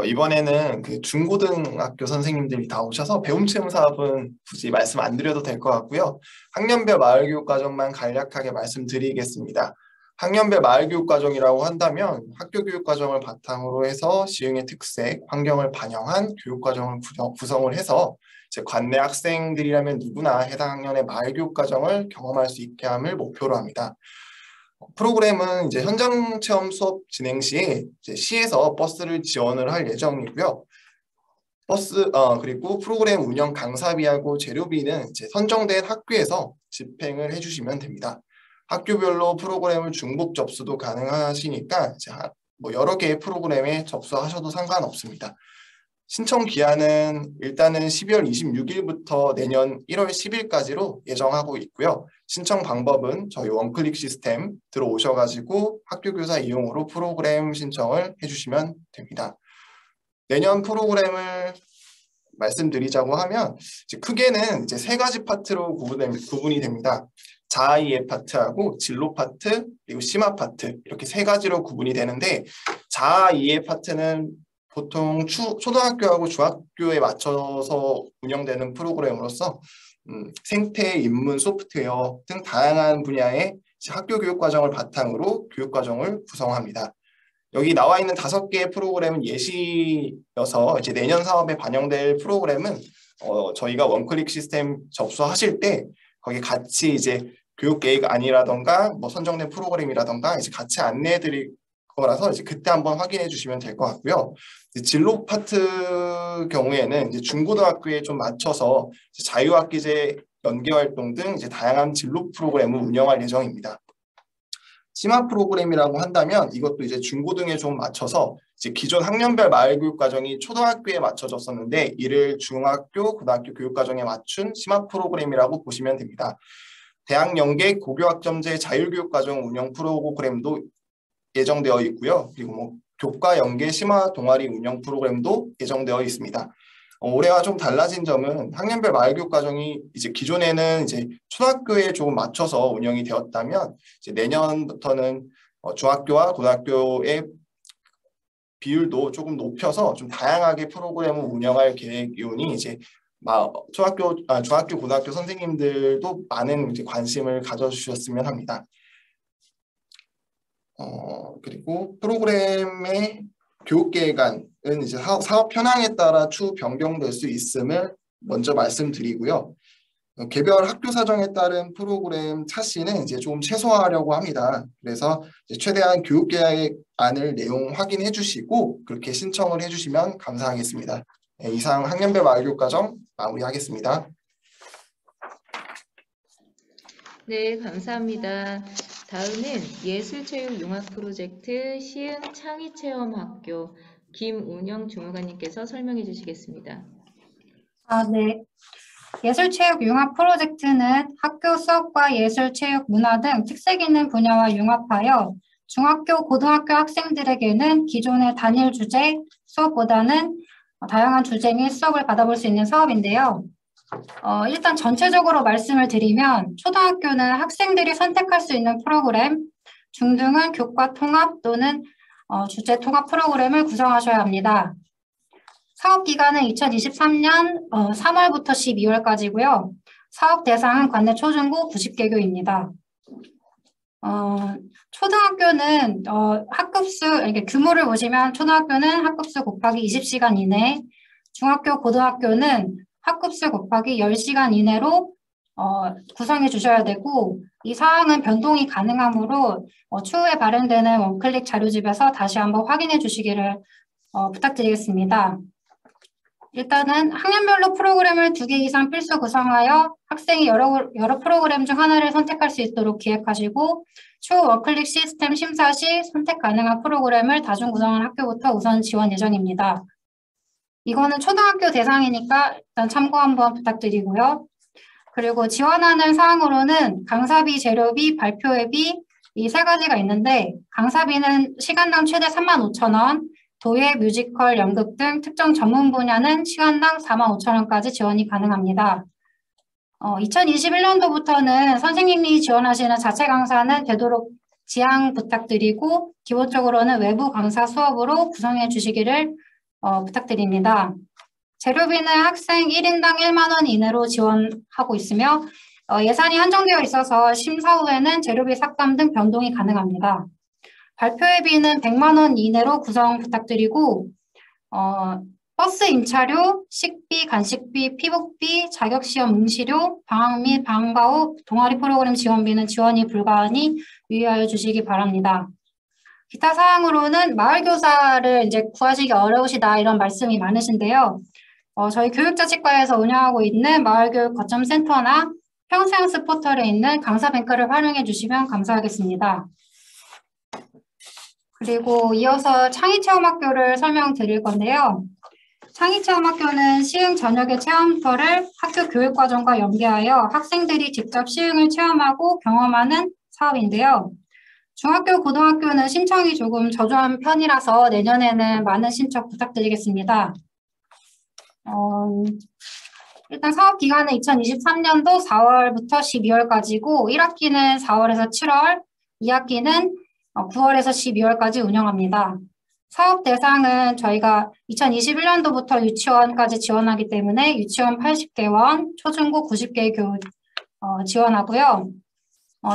Speaker 5: 이번에는 그 중고등학교 선생님들이 다 오셔서 배움체험 사업은 굳이 말씀 안 드려도 될 것 같고요. 학년별 마을교육과정만 간략하게 말씀드리겠습니다. 학년별 마을교육과정이라고 한다면 학교 교육과정을 바탕으로 해서 시흥의 특색, 환경을 반영한 교육과정을 구성을 해서 이제 관내 학생들이라면 누구나 해당 학년의 마을교육과정을 경험할 수 있게 함을 목표로 합니다. 프로그램은 이제 현장 체험 수업 진행 시에 이제 시에서 버스를 지원을 할 예정이고요. 그리고 프로그램 운영 강사비하고 재료비는 이제 선정된 학교에서 집행을 해주시면 됩니다. 학교별로 프로그램을 중복 접수도 가능하시니까 이제 뭐 여러 개의 프로그램에 접수하셔도 상관없습니다. 신청 기한은 일단은 12월 26일부터 내년 1월 10일까지로 예정하고 있고요. 신청 방법은 저희 원클릭 시스템 들어오셔가지고 학교교사 이용으로 프로그램 신청을 해주시면 됩니다. 내년 프로그램을 말씀드리자고 하면 이제 크게는 이제 세 가지 파트로 구분이 됩니다. 자아 이해 파트하고 진로 파트 그리고 심화 파트 이렇게 세 가지로 구분이 되는데 자아 이해 파트는 보통 초등학교하고 중학교에 맞춰서 운영되는 프로그램으로서 생태, 인문, 소프트웨어 등 다양한 분야의 학교 교육 과정을 바탕으로 교육 과정을 구성합니다. 여기 나와 있는 5개의 프로그램은 예시여서 이제 내년 사업에 반영될 프로그램은 저희가 원클릭 시스템 접수하실 때 거기 같이 이제 교육 계획안이라던가 뭐 선정된 프로그램이라던가 이제 같이 안내해 드릴 거라서 이제 그때 한번 확인해 주시면 될 것 같고요. 진로 파트 경우에는 이제 중고등학교에 좀 맞춰서 자유학기제 연계활동 등 이제 다양한 진로 프로그램을 운영할 예정입니다. 심화 프로그램이라고 한다면 이것도 이제 중고등에 좀 맞춰서 이제 기존 학년별 마을교육 과정이 초등학교에 맞춰졌었는데 이를 중학교, 고등학교 교육 과정에 맞춘 심화 프로그램이라고 보시면 됩니다. 대학 연계 고교학점제 자율교육 과정 운영 프로그램도 예정되어 있고요. 그리고 뭐 교과 연계 심화 동아리 운영 프로그램도 예정되어 있습니다. 올해와 좀 달라진 점은 학년별 마을교육 과정이 이제 기존에는 이제 초등학교에 조금 맞춰서 운영이 되었다면 이제 내년부터는 중학교와 고등학교의 비율도 조금 높여서 좀 다양하게 프로그램을 운영할 계획이오니 이제 중학교, 고등학교 선생님들도 많은 이제 관심을 가져주셨으면 합니다. 그리고 프로그램의 교육계획안은 이제 사업 현황에 따라 추후 변경될 수 있음을 먼저 말씀드리고요. 개별 학교 사정에 따른 프로그램 차시는 이제 좀 최소화하려고 합니다. 그래서 이제 최대한 교육계획안을 내용 확인해 주시고 그렇게 신청을 해주시면 감사하겠습니다. 네, 이상 학년별 마을교육과정 마무리하겠습니다.
Speaker 2: 네, 감사합니다. 다음은 예술체육융합 프로젝트 시흥 창의체험학교 김운영 주무관님께서 설명해 주시겠습니다.
Speaker 6: 네. 예술체육융합 프로젝트는 학교 수업과 예술, 체육, 문화 등 특색 있는 분야와 융합하여 중학교, 고등학교 학생들에게는 기존의 단일 주제 수업보다는 다양한 주제 및 수업을 받아볼 수 있는 사업인데요. 일단 전체적으로 말씀을 드리면 초등학교는 학생들이 선택할 수 있는 프로그램, 중등은 교과 통합 또는 주제 통합 프로그램을 구성하셔야 합니다. 사업 기간은 2023년 3월부터 12월까지고요. 사업 대상은 관내 초중고 90개교입니다. 초등학교는 학급수, 이렇게 규모를 보시면 초등학교는 학급수 곱하기 20시간 이내, 중학교, 고등학교는 학급수 곱하기 10시간 이내로 구성해 주셔야 되고 이 사항은 변동이 가능하므로 추후에 발행되는 원클릭 자료집에서 다시 한번 확인해 주시기를 부탁드리겠습니다. 일단은 학년별로 프로그램을 2개 이상 필수 구성하여 학생이 여러 프로그램 중 하나를 선택할 수 있도록 기획하시고 추후 원클릭 시스템 심사 시 선택 가능한 프로그램을 다중 구성한 학교부터 우선 지원 예정입니다. 이거는 초등학교 대상이니까 일단 참고 한번 부탁드리고요. 그리고 지원하는 사항으로는 강사비, 재료비, 발표회비 이 3가지가 있는데 강사비는 시간당 최대 35,000원, 도예, 뮤지컬, 연극 등 특정 전문 분야는 시간당 45,000원까지 지원이 가능합니다. 2021년도부터는 선생님이 지원하시는 자체 강사는 되도록 지양 부탁드리고 기본적으로는 외부 강사 수업으로 구성해 주시기를 부탁드립니다. 재료비는 학생 1인당 1만 원 이내로 지원하고 있으며 예산이 한정되어 있어서 심사 후에는 재료비 삭감 등 변동이 가능합니다. 발표회비는 100만 원 이내로 구성 부탁드리고 버스 임차료, 식비, 간식비, 피복비, 자격시험 응시료, 방학 및 방과 후 동아리 프로그램 지원비는 지원이 불가하니 유의하여 주시기 바랍니다. 기타 사항으로는 마을교사를 이제 구하시기 어려우시다 이런 말씀이 많으신데요. 저희 교육자치과에서 운영하고 있는 마을교육 거점센터나 평생학습 포털에 있는 강사뱅크를 활용해 주시면 감사하겠습니다. 그리고 이어서 창의체험학교를 설명드릴 건데요. 창의체험학교는 시흥 전역의 체험터를 학교 교육과정과 연계하여 학생들이 직접 시흥을 체험하고 경험하는 사업인데요. 중학교, 고등학교는 신청이 조금 저조한 편이라서 내년에는 많은 신청 부탁드리겠습니다. 일단 사업 기간은 2023년도 4월부터 12월까지고 1학기는 4월에서 7월, 2학기는 9월에서 12월까지 운영합니다. 사업 대상은 저희가 2021년도부터 유치원까지 지원하기 때문에 유치원 80개원, 초중고 90개 교육 지원하고요.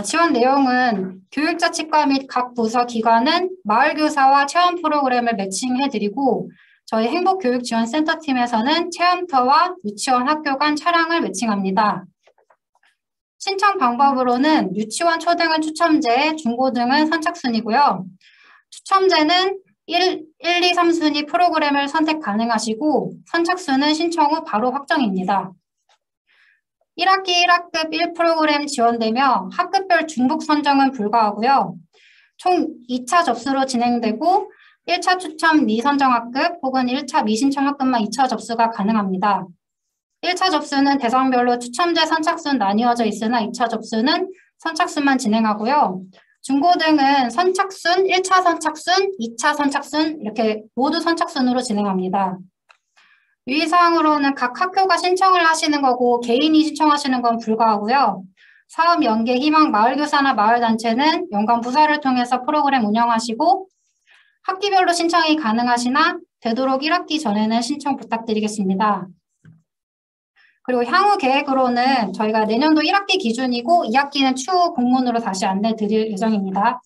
Speaker 6: 지원 내용은 교육자치과 및 각 부서 기관은 마을교사와 체험 프로그램을 매칭해드리고 저희 행복교육지원센터팀에서는 체험터와 유치원 학교 간 차량을 매칭합니다. 신청 방법으로는 유치원, 초등은 추첨제, 중고등은 선착순이고요. 추첨제는 1, 2, 3순위 프로그램을 선택 가능하시고 선착순은 신청 후 바로 확정입니다. 1학기 1학급 1프로그램 지원되며 학급별 중복 선정은 불가하고요. 총 2차 접수로 진행되고 1차 추첨 미선정 학급 혹은 1차 미신청 학급만 2차 접수가 가능합니다. 1차 접수는 대상별로 추첨제 선착순 나뉘어져 있으나 2차 접수는 선착순만 진행하고요. 중고등은 선착순, 1차 선착순, 2차 선착순 이렇게 모두 선착순으로 진행합니다. 유의사항으로는 각 학교가 신청을 하시는 거고 개인이 신청하시는 건 불가하고요. 사업 연계 희망 마을교사나 마을단체는 연간 부사를 통해서 프로그램 운영하시고 학기별로 신청이 가능하시나 되도록 1학기 전에는 신청 부탁드리겠습니다. 그리고 향후 계획으로는 저희가 내년도 1학기 기준이고 2학기는 추후 공문으로 다시 안내 드릴 예정입니다.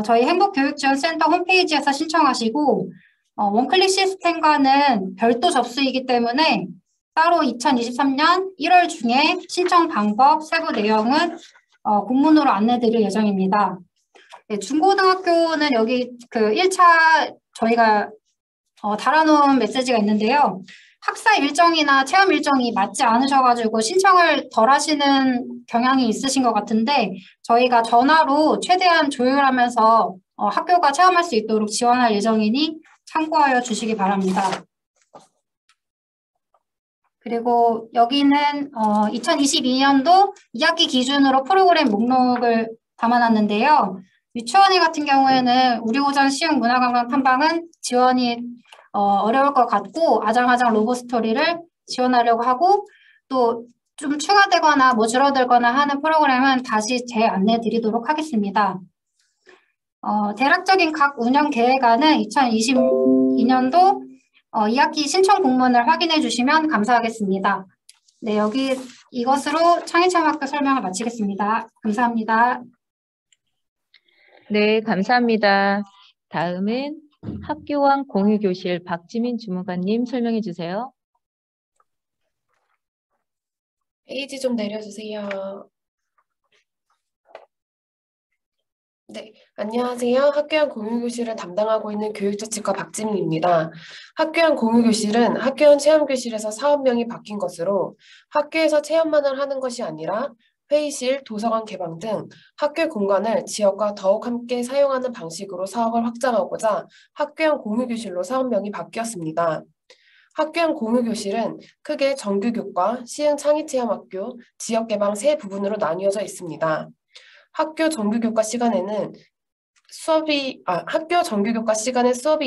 Speaker 6: 저희 행복교육지원센터 홈페이지에서 신청하시고 원클릭 시스템과는 별도 접수이기 때문에 따로 2023년 1월 중에 신청 방법, 세부 내용은 공문으로 안내 드릴 예정입니다. 네, 중고등학교는 여기 그 1차 저희가 달아놓은 메시지가 있는데요. 학사 일정이나 체험 일정이 맞지 않으셔가지고 신청을 덜 하시는 경향이 있으신 것 같은데 저희가 전화로 최대한 조율하면서 학교가 체험할 수 있도록 지원할 예정이니 참고하여 주시기 바랍니다. 그리고 여기는 2022년도 2학기 기준으로 프로그램 목록을 담아놨는데요. 유치원회 같은 경우에는 우리고전 시흥 문화관광 탐방은 지원이 어려울 것 같고 아장아장 로봇스토리를 지원하려고 하고 또 좀 추가되거나 뭐 줄어들거나 하는 프로그램은 다시 재안내 드리도록 하겠습니다. 대략적인 각 운영 계획안은 2022년도 2학기 신청 공문을 확인해 주시면 감사하겠습니다. 네, 이것으로 창의체험학교 설명을 마치겠습니다. 감사합니다.
Speaker 7: 네, 감사합니다. 다음은 학교왕 공유교실 박지민 주무관님 설명해 주세요.
Speaker 8: 페이지 좀 내려주세요. 네, 안녕하세요. 학교형 공유교실을 담당하고 있는 교육자치과 박지민입니다. 학교형 공유교실은 학교형 체험교실에서 사업명이 바뀐 것으로 학교에서 체험만을 하는 것이 아니라 회의실, 도서관 개방 등 학교 공간을 지역과 더욱 함께 사용하는 방식으로 사업을 확장하고자 학교형 공유교실로 사업명이 바뀌었습니다. 학교형 공유교실은 크게 정규교과, 시흥 창의체험학교, 지역개방 세 부분으로 나뉘어져 있습니다. 학교 정규교과 시간에 수업이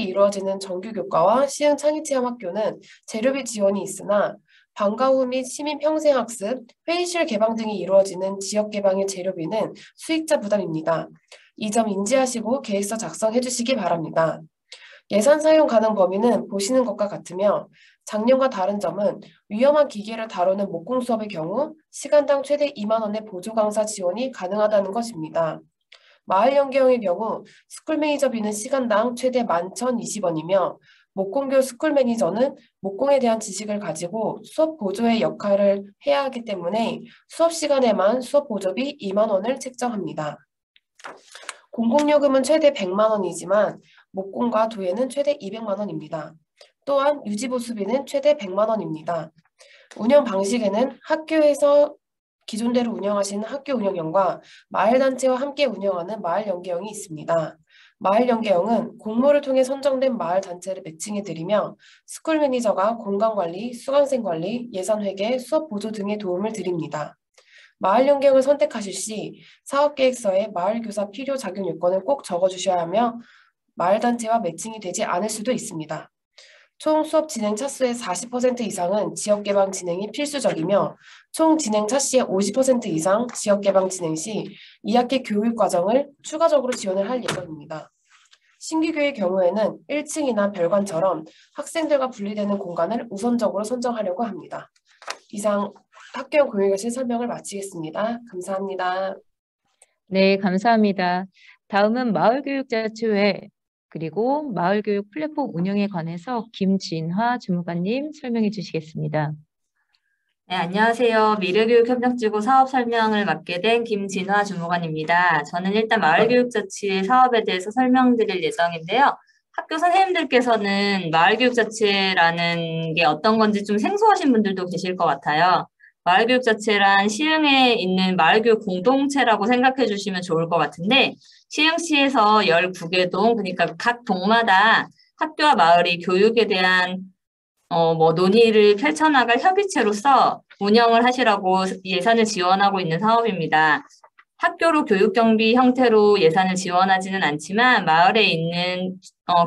Speaker 8: 이루어지는 정규교과와 시흥 창의체험학교는 재료비 지원이 있으나 방과 후 및 시민 평생학습, 회의실 개방 등이 이루어지는 지역개방의 재료비는 수익자 부담입니다. 이 점 인지하시고 계획서 작성해 주시기 바랍니다. 예산 사용 가능 범위는 보시는 것과 같으며 작년과 다른 점은 위험한 기계를 다루는 목공 수업의 경우 시간당 최대 2만 원의 보조 강사 지원이 가능하다는 것입니다. 마을 연계형의 경우 스쿨 매니저비는 시간당 최대 11,020원이며 목공교 스쿨 매니저는 목공에 대한 지식을 가지고 수업 보조의 역할을 해야 하기 때문에 수업 시간에만 수업 보조비 2만 원을 책정합니다. 공공요금은 최대 100만 원이지만 목공과 도예는 최대 200만 원입니다. 또한 유지보수비는 최대 100만 원입니다. 운영 방식에는 학교에서 기존대로 운영하시는 학교 운영형과 마을단체와 함께 운영하는 마을 연계형이 있습니다. 마을 연계형은 공모를 통해 선정된 마을 단체를 매칭해드리며 스쿨 매니저가 공간관리, 수강생관리, 예산회계, 수업 보조 등의 도움을 드립니다. 마을 연계형을 선택하실 시 사업계획서에 마을교사 필요 자격 요건을 꼭 적어주셔야 하며 마을 단체와 매칭이 되지 않을 수도 있습니다. 총 수업 진행 차수의 40% 이상은 지역개방 진행이 필수적이며 총 진행 차시의 50% 이상 지역개방 진행 시 2학기 교육과정을 추가적으로 지원을 할 예정입니다. 신규 교의 경우에는 1층이나 별관처럼 학생들과 분리되는 공간을 우선적으로 선정하려고 합니다. 이상 학교형 공유교실 설명을 마치겠습니다. 감사합니다.
Speaker 7: 네, 감사합니다. 다음은 마을교육자치회 그리고 마을교육 플랫폼 운영에 관해서 김진화 주무관님 설명해 주시겠습니다.
Speaker 9: 네, 안녕하세요. 미래교육협력지구 사업 설명을 맡게 된 김진화 주무관입니다. 저는 일단 마을교육자치회 사업에 대해서 설명드릴 예정인데요. 학교 선생님들께서는 마을교육자치회라는 게 어떤 건지 좀 생소하신 분들도 계실 것 같아요. 마을교육자치회란 시흥에 있는 마을교육 공동체라고 생각해 주시면 좋을 것 같은데 시흥시에서 19개 동, 그러니까 각 동마다 학교와 마을이 교육에 대한 논의를 펼쳐나갈 협의체로서 운영을 하시라고 예산을 지원하고 있는 사업입니다. 학교로 교육경비 형태로 예산을 지원하지는 않지만 마을에 있는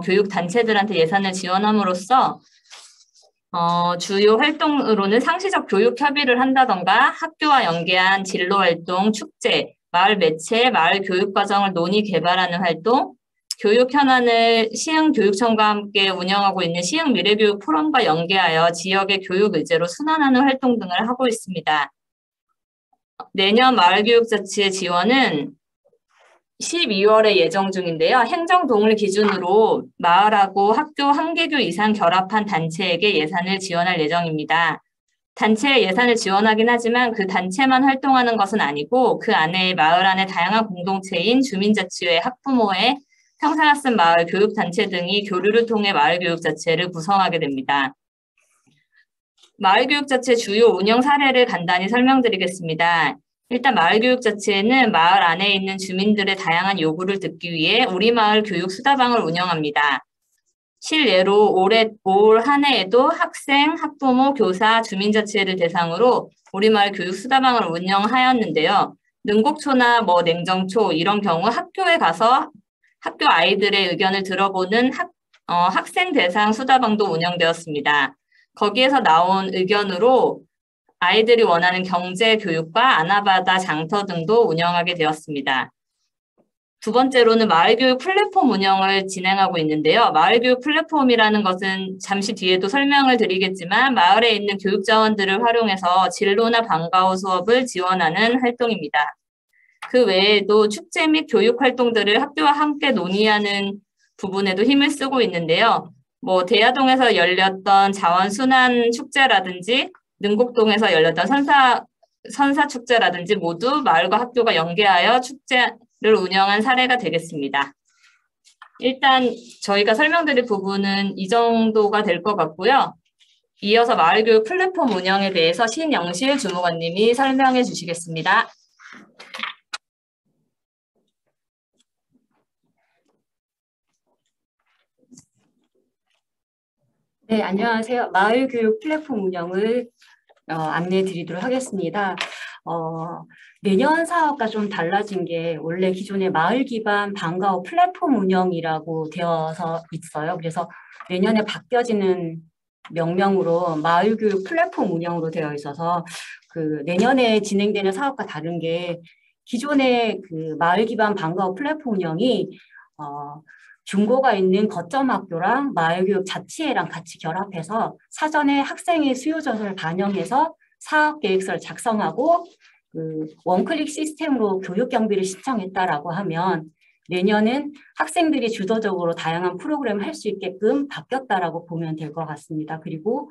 Speaker 9: 교육단체들한테 예산을 지원함으로써 주요 활동으로는 상시적 교육 협의를 한다던가 학교와 연계한 진로활동, 축제, 마을 매체, 마을 교육과정을 논의 개발하는 활동, 교육 현안을 시흥교육청과 함께 운영하고 있는 시흥 미래교육 포럼과 연계하여 지역의 교육 의제로 순환하는 활동 등을 하고 있습니다. 내년 마을교육자치회 지원은 12월에 예정 중인데요. 행정동을 기준으로 마을하고 학교 1개교 이상 결합한 단체에게 예산을 지원할 예정입니다. 단체에 예산을 지원하긴 하지만 그 단체만 활동하는 것은 아니고 그 안에 마을 안에 다양한 공동체인 주민자치회, 학부모회, 평생학습 마을 교육단체 등이 교류를 통해 마을교육자치회를 구성하게 됩니다. 마을교육자치회 주요 운영 사례를 간단히 설명드리겠습니다. 일단 마을교육자치회는 마을 안에 있는 주민들의 다양한 요구를 듣기 위해 우리마을 교육수다방을 운영합니다. 실예로 올 한 해에도 학생, 학부모, 교사, 주민자치회를 대상으로 우리마을 교육수다방을 운영하였는데요. 능곡초나 냉정초 이런 경우 학교에 가서 학교 아이들의 의견을 들어보는 학생 대상 수다방도 운영되었습니다. 거기에서 나온 의견으로 아이들이 원하는 경제교육과 아나바다 장터 등도 운영하게 되었습니다. 두 번째로는 마을교육 플랫폼 운영을 진행하고 있는데요. 마을교육 플랫폼이라는 것은 잠시 뒤에도 설명을 드리겠지만 마을에 있는 교육자원들을 활용해서 진로나 방과 후 수업을 지원하는 활동입니다. 그 외에도 축제 및 교육 활동들을 학교와 함께 논의하는 부분에도 힘을 쓰고 있는데요. 대야동에서 열렸던 자원순환 축제라든지 능곡동에서 열렸던 선사축제라든지 모두 마을과 학교가 연계하여 축제를 운영한 사례가 되겠습니다. 일단 저희가 설명드릴 부분은 이 정도가 될 것 같고요. 이어서 마을교육 플랫폼 운영에 대해서 신영실 주무관님이 설명해 주시겠습니다.
Speaker 10: 네, 안녕하세요. 마을교육 플랫폼 운영을 안내해 드리도록 하겠습니다. 내년 사업과 좀 달라진 게 원래 기존의 마을 기반 방과 후 플랫폼 운영이라고 되어서 있어요. 그래서 내년에 바뀌어지는 명명으로 마을교육 플랫폼 운영으로 되어 있어서 그 내년에 진행되는 사업과 다른 게 기존의 그 마을 기반 방과 후 플랫폼 운영이 중고가 있는 거점 학교랑 마을교육 자치회랑 같이 결합해서 사전에 학생의 수요 조사를 반영해서 사업 계획서를 작성하고 그 원클릭 시스템으로 교육 경비를 신청했다라고 하면 내년은 학생들이 주도적으로 다양한 프로그램을 할 수 있게끔 바뀌었다라고 보면 될 것 같습니다. 그리고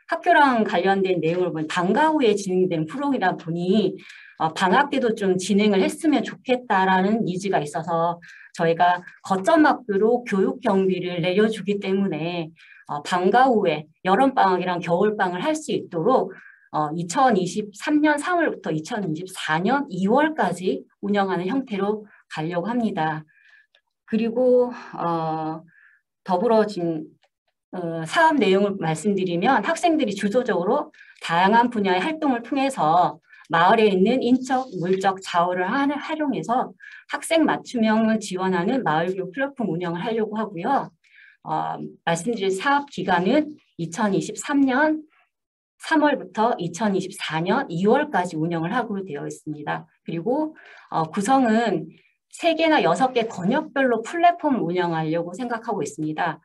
Speaker 10: 학교랑 관련된 내용을 보면 방과 후에 진행되는 프로그램이다 보니 방학 때도 좀 진행을 했으면 좋겠다라는 니즈가 있어서 저희가 거점 학교로 교육 경비를 내려주기 때문에 방과 후에 여름방학이랑 겨울방학을 할 수 있도록 2023년 3월부터 2024년 2월까지 운영하는 형태로 가려고 합니다. 그리고 더불어 지금 사업 내용을 말씀드리면 학생들이 주도적으로 다양한 분야의 활동을 통해서 마을에 있는 인적, 물적 자원을 활용해서 학생 맞춤형을 지원하는 마을교육 플랫폼 운영을 하려고 하고요. 말씀드린 사업 기간은 2023년 3월부터 2024년 2월까지 운영을 하고 되어 있습니다. 그리고 구성은 3개나 6개 권역별로 플랫폼을 운영하려고 생각하고 있습니다.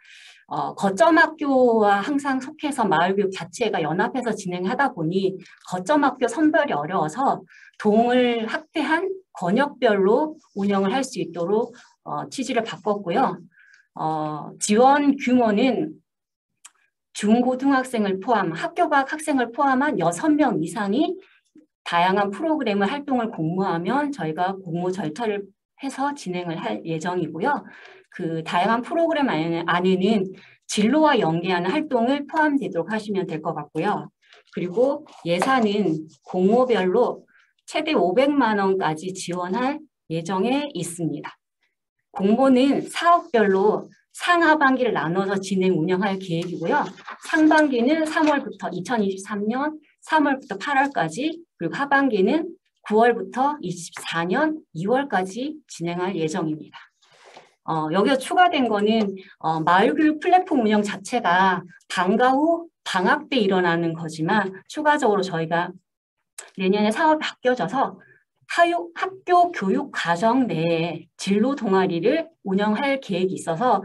Speaker 10: 거점학교와 항상 속해서 마을교육 자체가 연합해서 진행하다 보니 거점학교 선별이 어려워서 동을 확대한 권역별로 운영을 할 수 있도록 취지를 바꿨고요. 지원 규모는 중고등학생을 포함, 학교 밖 학생을 포함한 6명 이상이 다양한 프로그램을 활동을 공모하면 저희가 공모 절차를 해서 진행을 할 예정이고요. 그 다양한 프로그램 안에는 진로와 연계하는 활동을 포함되도록 하시면 될 것 같고요. 그리고 예산은 공모별로 최대 500만 원까지 지원할 예정에 있습니다. 공모는 사업별로 상하반기를 나눠서 진행 운영할 계획이고요. 상반기는 2023년 3월부터 8월까지, 그리고 하반기는 9월부터 24년 2월까지 진행할 예정입니다. 여기서 추가된 거는 마을교육 플랫폼 운영 자체가 방과 후 방학 때 일어나는 거지만 추가적으로 저희가 내년에 사업이 바뀌어져서 학교 교육 과정 내에 진로 동아리를 운영할 계획이 있어서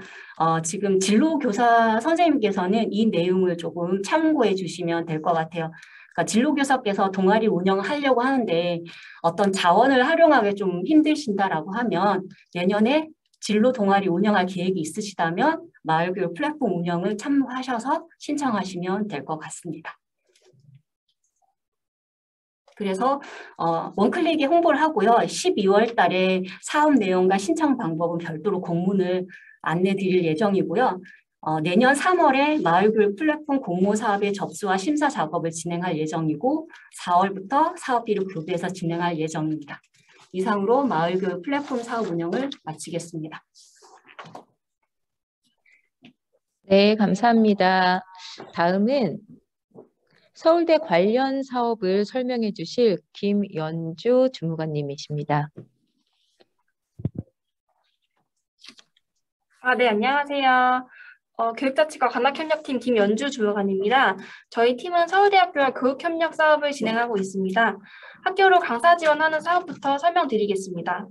Speaker 10: 지금 진로교사 선생님께서는 이 내용을 조금 참고해 주시면 될 것 같아요. 그러니까 진로교사께서 동아리 운영하려고 하는데 어떤 자원을 활용하기 좀 힘드신다라고 하면 내년에 진로 동아리 운영할 계획이 있으시다면 마을교육 플랫폼 운영을 참고하셔서 신청하시면 될 것 같습니다. 그래서 원클릭에 홍보를 하고요. 12월 달에 사업 내용과 신청 방법은 별도로 공문을 안내 드릴 예정이고요. 내년 3월에 마을교육 플랫폼 공모 사업의 접수와 심사 작업을 진행할 예정이고 4월부터 사업비를 교부해서 진행할 예정입니다. 이상으로 마을교육 플랫폼 사업 운영을 마치겠습니다.
Speaker 7: 네, 감사합니다. 다음은 서울대 관련 사업을 설명해 주실 김연주 주무관님이십니다.
Speaker 4: 네, 안녕하세요. 교육자치과 관악협력팀 김연주 주무관입니다. 저희 팀은 서울대학교와 교육협력 사업을 진행하고 있습니다. 학교로 강사 지원하는 사업부터 설명드리겠습니다.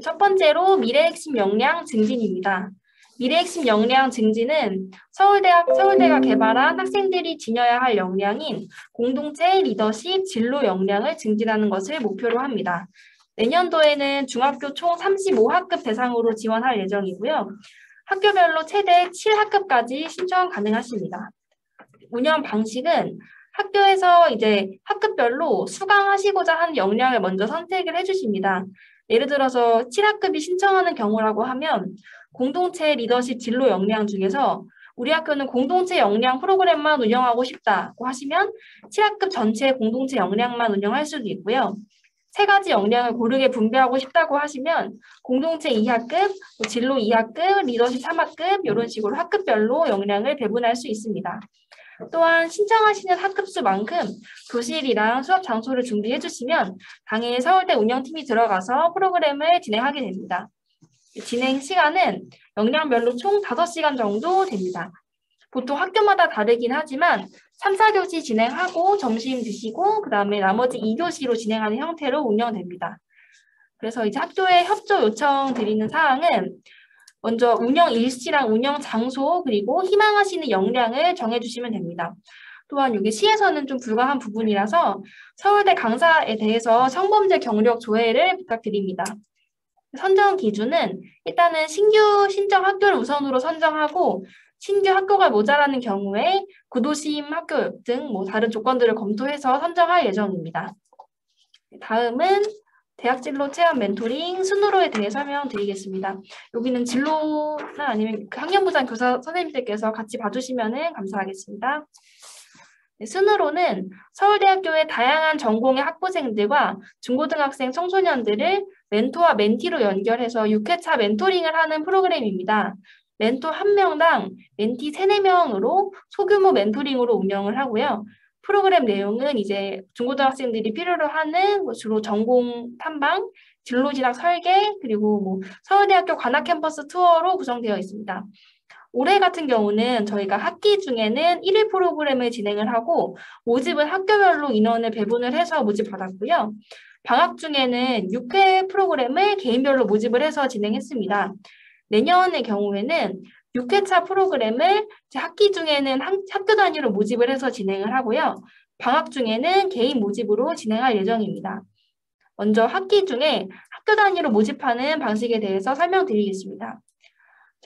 Speaker 4: 첫 번째로 미래핵심 역량 증진입니다. 미래핵심 역량 증진은 서울대가 개발한 학생들이 지녀야 할 역량인 공동체, 리더십, 진로 역량을 증진하는 것을 목표로 합니다. 내년도에는 중학교 총 35학급 대상으로 지원할 예정이고요. 학교별로 최대 7학급까지 신청 가능하십니다. 운영 방식은 학교에서 이제 학급별로 수강하시고자 하는 역량을 먼저 선택을 해주십니다. 예를 들어서 7학급이 신청하는 경우라고 하면 공동체 리더십 진로 역량 중에서 우리 학교는 공동체 역량 프로그램만 운영하고 싶다고 하시면 7학급 전체 공동체 역량만 운영할 수도 있고요. 3가지 역량을 고르게 분배하고 싶다고 하시면 공동체 2학급, 진로 2학급, 리더십 3학급 이런 식으로 학급별로 역량을 배분할 수 있습니다. 또한 신청하시는 학급수만큼 교실이랑 수업 장소를 준비해 주시면 당일 서울대 운영팀이 들어가서 프로그램을 진행하게 됩니다. 진행 시간은 역량별로 총 5시간 정도 됩니다. 보통 학교마다 다르긴 하지만 3, 4교시 진행하고 점심 드시고 그 다음에 나머지 2교시로 진행하는 형태로 운영됩니다. 그래서 이제 학교에 협조 요청 드리는 사항은 먼저 운영 일시랑 운영 장소 그리고 희망하시는 역량을 정해주시면 됩니다. 또한 이게 시에서는 좀 불가한 부분이라서 서울대 강사에 대해서 성범죄 경력 조회를 부탁드립니다. 선정 기준은 일단은 신규 신청 학교를 우선으로 선정하고 신규 학교가 모자라는 경우에 구도심 학교 등 다른 조건들을 검토해서 선정할 예정입니다. 다음은 대학 진로 체험 멘토링 순으로에 대해 설명드리겠습니다. 여기는 진로나 아니면 그 학년부장 교사 선생님들께서 같이 봐주시면 감사하겠습니다. 순으로는 서울대학교의 다양한 전공의 학부생들과 중고등학생 청소년들을 멘토와 멘티로 연결해서 6회차 멘토링을 하는 프로그램입니다. 멘토 1명당 멘티 3, 4명으로 소규모 멘토링으로 운영을 하고요. 프로그램 내용은 이제 중고등학생들이 필요로 하는 주로 전공 탐방, 진로 진학 설계, 그리고 뭐 서울대학교 관악 캠퍼스 투어로 구성되어 있습니다. 올해 같은 경우는 저희가 학기 중에는 1일 프로그램을 진행을 하고 모집은 학교별로 인원을 배분을 해서 모집받았고요. 방학 중에는 6회 프로그램을 개인별로 모집을 해서 진행했습니다. 내년의 경우에는 6회차 프로그램을 학기 중에는 학교 단위로 모집을 해서 진행을 하고요. 방학 중에는 개인 모집으로 진행할 예정입니다. 먼저 학기 중에 학교 단위로 모집하는 방식에 대해서 설명드리겠습니다.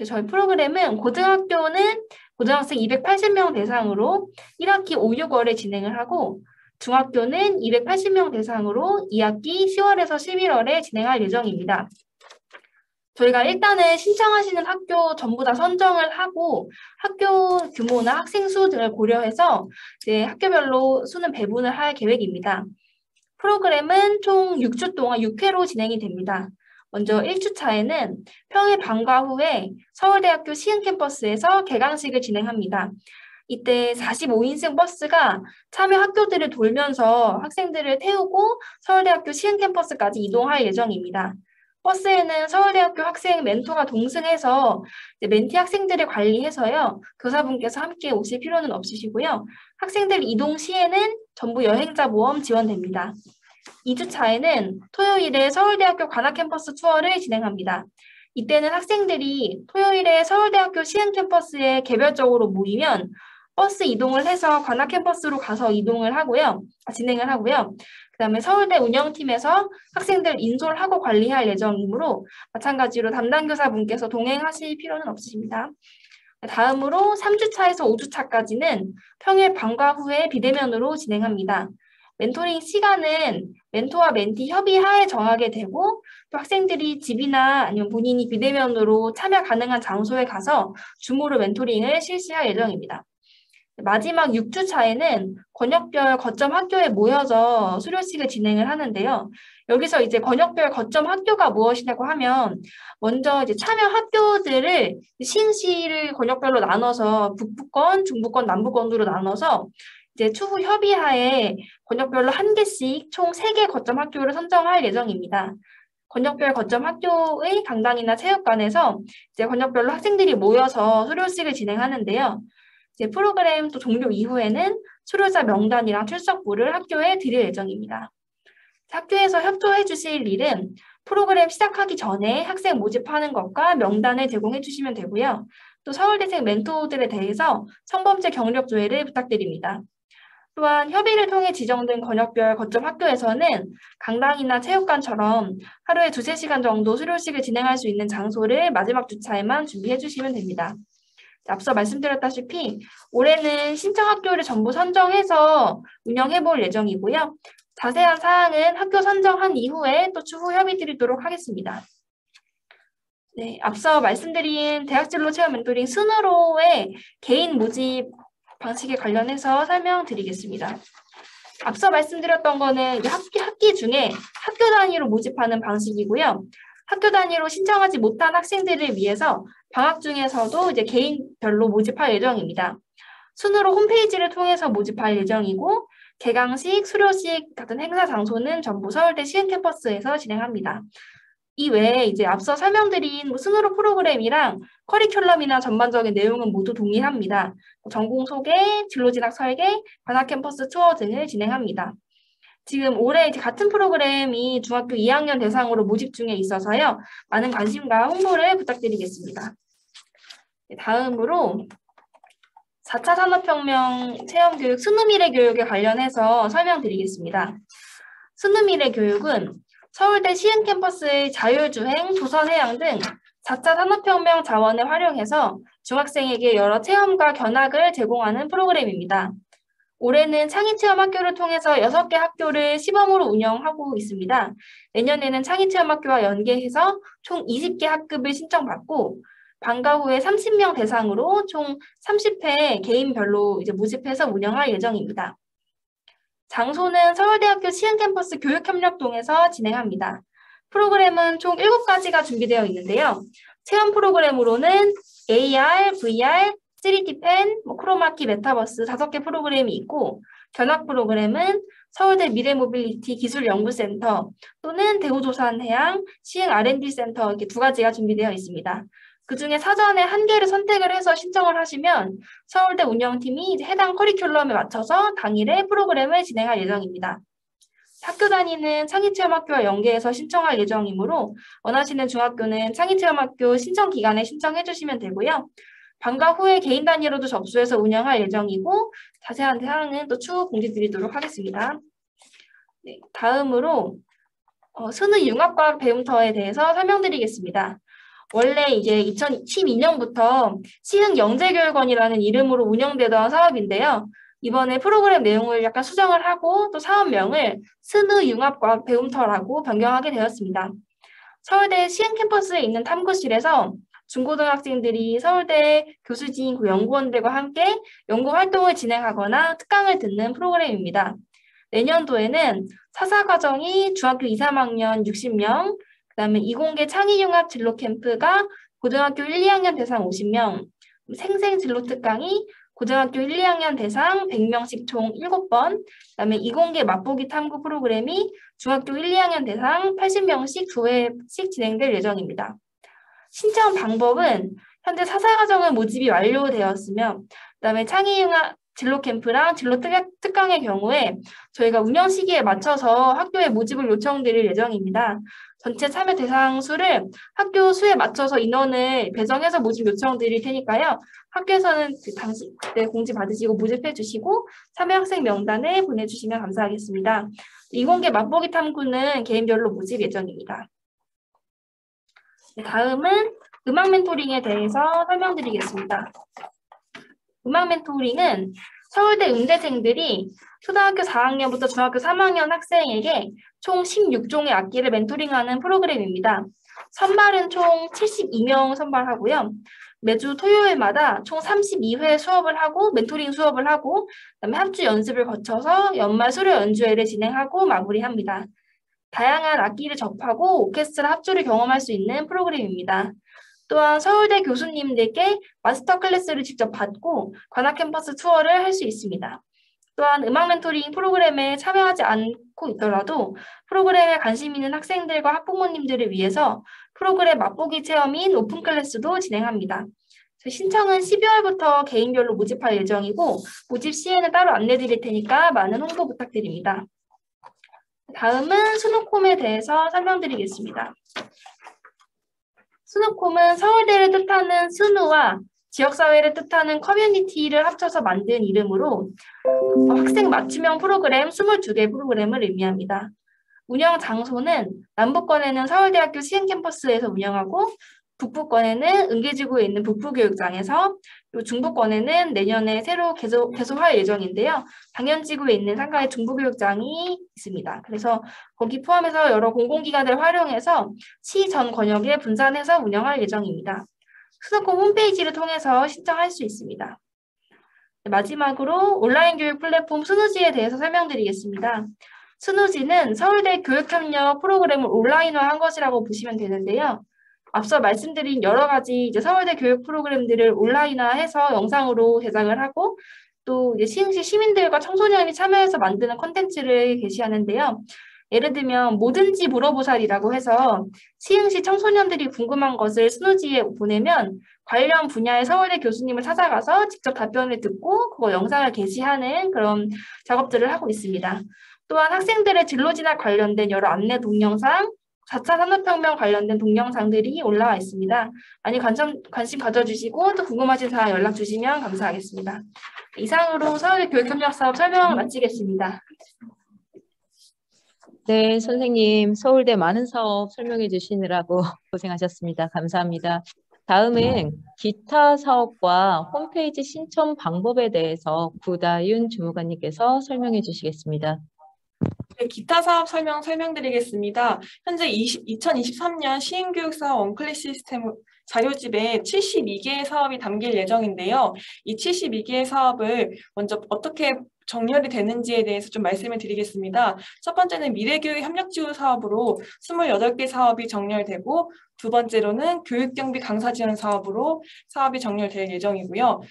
Speaker 4: 저희 프로그램은 고등학교는 고등학생 280명 대상으로 1학기 5, 6월에 진행을 하고 중학교는 280명 대상으로 2학기 10월에서 11월에 진행할 예정입니다. 저희가 일단은 신청하시는 학교 전부 다 선정을 하고 학교 규모나 학생 수 등을 고려해서 이제 학교별로 수는 배분을 할 계획입니다. 프로그램은 총 6주 동안 6회로 진행이 됩니다. 먼저 1주차에는 평일 방과 후에 서울대학교 시흥 캠퍼스에서 개강식을 진행합니다. 이때 45인승 버스가 참여 학교들을 돌면서 학생들을 태우고 서울대학교 시흥 캠퍼스까지 이동할 예정입니다. 버스에는 서울대학교 학생 멘토가 동승해서 멘티 학생들을 관리해서요. 교사분께서 함께 오실 필요는 없으시고요. 학생들 이동 시에는 전부 여행자 보험 지원됩니다. 2주차에는 토요일에 서울대학교 관악 캠퍼스 투어를 진행합니다. 이때는 학생들이 토요일에 서울대학교 시흥 캠퍼스에 개별적으로 모이면 버스 이동을 해서 관악 캠퍼스로 가서 진행을 하고요. 그 다음에 서울대 운영팀에서 학생들 인솔 하고 관리할 예정이므로 마찬가지로 담당 교사분께서 동행하실 필요는 없으십니다. 다음으로 3주차에서 5주차까지는 평일 방과 후에 비대면으로 진행합니다. 멘토링 시간은 멘토와 멘티 협의하에 정하게 되고 또 학생들이 집이나 아니면 본인이 비대면으로 참여 가능한 장소에 가서 줌으로 멘토링을 실시할 예정입니다. 마지막 6주차에는 권역별 거점 학교에 모여서 수료식을 진행을 하는데요. 여기서 이제 권역별 거점 학교가 무엇이냐고 하면 먼저 이제 참여 학교들을 시흥시를 권역별로 나눠서 북부권, 중부권, 남부권으로 나눠서 이제 추후 협의하에 권역별로 1개씩 총 3개 거점 학교를 선정할 예정입니다. 권역별 거점 학교의 강당이나 체육관에서 이제 권역별로 학생들이 모여서 수료식을 진행하는데요. 이제 프로그램 또 종료 이후에는 수료자 명단이랑 출석부를 학교에 드릴 예정입니다. 학교에서 협조해 주실 일은 프로그램 시작하기 전에 학생 모집하는 것과 명단을 제공해 주시면 되고요. 또 서울대생 멘토들에 대해서 성범죄 경력 조회를 부탁드립니다. 또한 협의를 통해 지정된 권역별 거점 학교에서는 강당이나 체육관처럼 하루에 2~3시간 정도 수료식을 진행할 수 있는 장소를 마지막 주차에만 준비해 주시면 됩니다. 앞서 말씀드렸다시피 올해는 신청 학교를 전부 선정해서 운영해 볼 예정이고요. 자세한 사항은 학교 선정한 이후에 또 추후 협의 드리도록 하겠습니다. 네, 앞서 말씀드린 대학진로 체험 멘토링 순으로의 개인 모집 방식에 관련해서 설명드리겠습니다. 앞서 말씀드렸던 거는 학기 중에 학교 단위로 모집하는 방식이고요. 학교 단위로 신청하지 못한 학생들을 위해서 방학 중에서도 이제 개인별로 모집할 예정입니다. 순으로 홈페이지를 통해서 모집할 예정이고 개강식, 수료식 같은 행사 장소는 전부 서울대 시흥 캠퍼스에서 진행합니다. 이 외에 이제 앞서 설명드린 순으로 프로그램이랑 커리큘럼이나 전반적인 내용은 모두 동일합니다. 전공 소개, 진로 진학 설계, 관악 캠퍼스 투어 등을 진행합니다. 지금 올해 같은 프로그램이 중학교 2학년 대상으로 모집 중에 있어서요. 많은 관심과 홍보를 부탁드리겠습니다. 다음으로 4차 산업혁명 체험교육 순우미래 교육에 관련해서 설명드리겠습니다. 순우미래 교육은 서울대 시흥 캠퍼스의 자율주행, 조선해양 등 4차 산업혁명 자원을 활용해서 중학생에게 여러 체험과 견학을 제공하는 프로그램입니다. 올해는 창의체험학교를 통해서 6개 학교를 시범으로 운영하고 있습니다. 내년에는 창의체험학교와 연계해서 총 20개 학급을 신청받고 방과 후에 30명 대상으로 총 30회 개인별로 이제 모집해서 운영할 예정입니다. 장소는 서울대학교 시흥캠퍼스 교육협력동에서 진행합니다. 프로그램은 총 7가지가 준비되어 있는데요. 체험 프로그램으로는 AR, VR, 3D 펜, 크로마키, 메타버스 5개 프로그램이 있고, 견학 프로그램은 서울대 미래모빌리티 기술연구센터 또는 대우조선해양 시흥 R&D 센터 이렇게 2가지가 준비되어 있습니다. 그중에 사전에 1개를 선택을 해서 신청을 하시면 서울대 운영팀이 이제 해당 커리큘럼에 맞춰서 당일에 프로그램을 진행할 예정입니다. 학교 다니는 창의체험학교와 연계해서 신청할 예정이므로 원하시는 중학교는 창의체험학교 신청 기간에 신청해 주시면 되고요. 방과 후에 개인 단위로도 접수해서 운영할 예정이고 자세한 사항은 또 추후 공지드리도록 하겠습니다. 네, 다음으로 순우융합과학 배움터에 대해서 설명드리겠습니다. 원래 이제 2012년부터 시흥영재교육원이라는 이름으로 운영되던 사업인데요. 이번에 프로그램 내용을 약간 수정을 하고 또 사업명을 순우융합과학 배움터라고 변경하게 되었습니다. 서울대 시흥 캠퍼스에 있는 탐구실에서 중고등학생들이 서울대 교수진 연구원들과 함께 연구활동을 진행하거나 특강을 듣는 프로그램입니다. 내년도에는 사사과정이 중학교 2, 3학년 60명, 그 다음에 이공계 창의융합 진로 캠프가 고등학교 1, 2학년 대상 50명, 생생 진로 특강이 고등학교 1, 2학년 대상 100명씩 총 7번, 그 다음에 이공계 맛보기 탐구 프로그램이 중학교 1, 2학년 대상 80명씩 2회씩 진행될 예정입니다. 신청 방법은 현재 사사과정은 모집이 완료되었으며 그다음에 창의융합 진로 캠프랑 진로 특강의 경우에 저희가 운영 시기에 맞춰서 학교에 모집을 요청드릴 예정입니다. 전체 참여 대상 수를 학교 수에 맞춰서 인원을 배정해서 모집 요청드릴 테니까요. 학교에서는 그때 공지 받으시고 모집해 주시고 참여 학생 명단에 보내주시면 감사하겠습니다. 이공계 맛보기 탐구는 개인별로 모집 예정입니다. 다음은 음악 멘토링에 대해서 설명드리겠습니다. 음악 멘토링은 서울대 음대생들이 초등학교 4학년부터 중학교 3학년 학생에게 총 16종의 악기를 멘토링하는 프로그램입니다. 선발은 총 72명 선발하고요. 매주 토요일마다 총 32회 수업을 하고 멘토링 수업을 하고 그다음에 합주 연습을 거쳐서 연말 수료 연주회를 진행하고 마무리합니다. 다양한 악기를 접하고 오케스트라 합주를 경험할 수 있는 프로그램입니다. 또한 서울대 교수님들께 마스터 클래스를 직접 받고 관악 캠퍼스 투어를 할 수 있습니다. 또한 음악 멘토링 프로그램에 참여하지 않고 있더라도 프로그램에 관심 있는 학생들과 학부모님들을 위해서 프로그램 맛보기 체험인 오픈 클래스도 진행합니다. 신청은 12월부터 개인별로 모집할 예정이고 모집 시에는 따로 안내드릴 테니까 많은 홍보 부탁드립니다. 다음은 스누콤에 대해서 설명드리겠습니다. 스누콤은 서울대를 뜻하는 스누와 지역사회를 뜻하는 커뮤니티를 합쳐서 만든 이름으로 학생 맞춤형 프로그램 22개 프로그램을 의미합니다. 운영 장소는 남부권에는 서울대학교 시흥캠퍼스에서 운영하고 북부권에는 은계지구에 있는 북부교육장에서 그리고 중부권에는 내년에 새로 개소할 예정인데요. 당연지구에 있는 상가의 중부교육장이 있습니다. 그래서 거기 포함해서 여러 공공기관을 활용해서 시 전 권역에 분산해서 운영할 예정입니다. 스누콤 홈페이지를 통해서 신청할 수 있습니다. 마지막으로 온라인 교육 플랫폼 스누지에 대해서 설명드리겠습니다. 스누지는 서울대 교육협력 프로그램을 온라인화한 것이라고 보시면 되는데요. 앞서 말씀드린 여러 가지 이제 서울대 교육 프로그램들을 온라인화해서 영상으로 제작을 하고 또 이제 시흥시 시민들과 청소년이 참여해서 만드는 콘텐츠를 게시하는데요. 예를 들면 뭐든지 물어보살이라고 해서 시흥시 청소년들이 궁금한 것을 스누지에 보내면 관련 분야의 서울대 교수님을 찾아가서 직접 답변을 듣고 그거 영상을 게시하는 그런 작업들을 하고 있습니다. 또한 학생들의 진로 진학 관련된 여러 안내 동영상, 4차 산업혁명 관련된 동영상들이 올라와 있습니다. 많이 관심 가져주시고 또 궁금하신 사항 연락 주시면 감사하겠습니다. 이상으로 서울대 교육협력사업 설명을 마치겠습니다.
Speaker 7: 네, 선생님 서울대 많은 사업 설명해 주시느라고 고생하셨습니다. 감사합니다. 다음은 기타 사업과 홈페이지 신청 방법에 대해서 구다윤 주무관님께서 설명해 주시겠습니다.
Speaker 4: 네, 기타 사업 설명드리겠습니다. 현재 2023년 시흥교육사업 원클릭 시스템 자료집에 72개의 사업이 담길 예정인데요. 이 72개의 사업을 먼저 어떻게 정렬이 되는지에 대해서 좀 말씀을 드리겠습니다. 첫 번째는 미래교육 협력지원 사업으로 28개 사업이 정렬되고, 두 번째로는 교육경비 강사지원 사업으로 사업이 정렬될 예정이고요.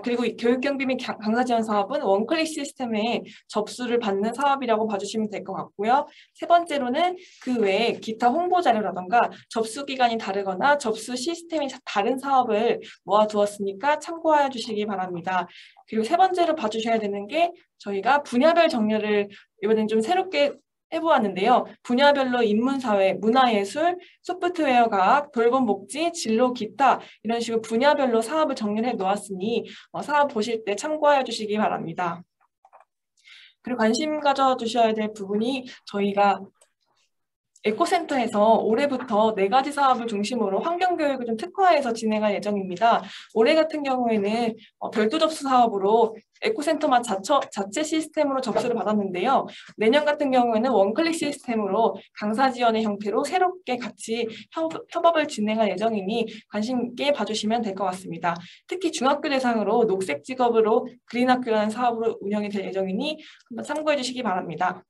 Speaker 4: 그리고 이 교육경비 및 강사지원 사업은 원클릭 시스템에 접수를 받는 사업이라고 봐주시면 될 것 같고요. 세 번째로는 그 외에 기타 홍보 자료라던가 접수 기간이 다르거나 접수 시스템이 다른 사업을 모아두었으니까 참고해 주시기 바랍니다. 그리고 세 번째로 봐주셔야 되는 게 저희가 분야별 정렬을 이번엔 좀 새롭게 해보았는데요. 분야별로 인문사회, 문화예술, 소프트웨어 과학, 돌봄복지, 진로, 기타 이런 식으로 분야별로 사업을 정렬해 놓았으니 사업 보실 때 참고해 주시기 바랍니다. 그리고 관심 가져주셔야 될 부분이 저희가 에코센터에서 올해부터 4가지 사업을 중심으로 환경교육을 좀 특화해서 진행할 예정입니다. 올해 같은 경우에는 별도 접수 사업으로 에코센터만 자체 시스템으로 접수를 받았는데요. 내년 같은 경우에는 원클릭 시스템으로 강사 지원의 형태로 새롭게 같이 협업을 진행할 예정이니 관심 있게 봐주시면 될 것 같습니다. 특히 중학교 대상으로 녹색 직업으로 그린학교라는 사업으로 운영이 될 예정이니 한번 참고해 주시기 바랍니다.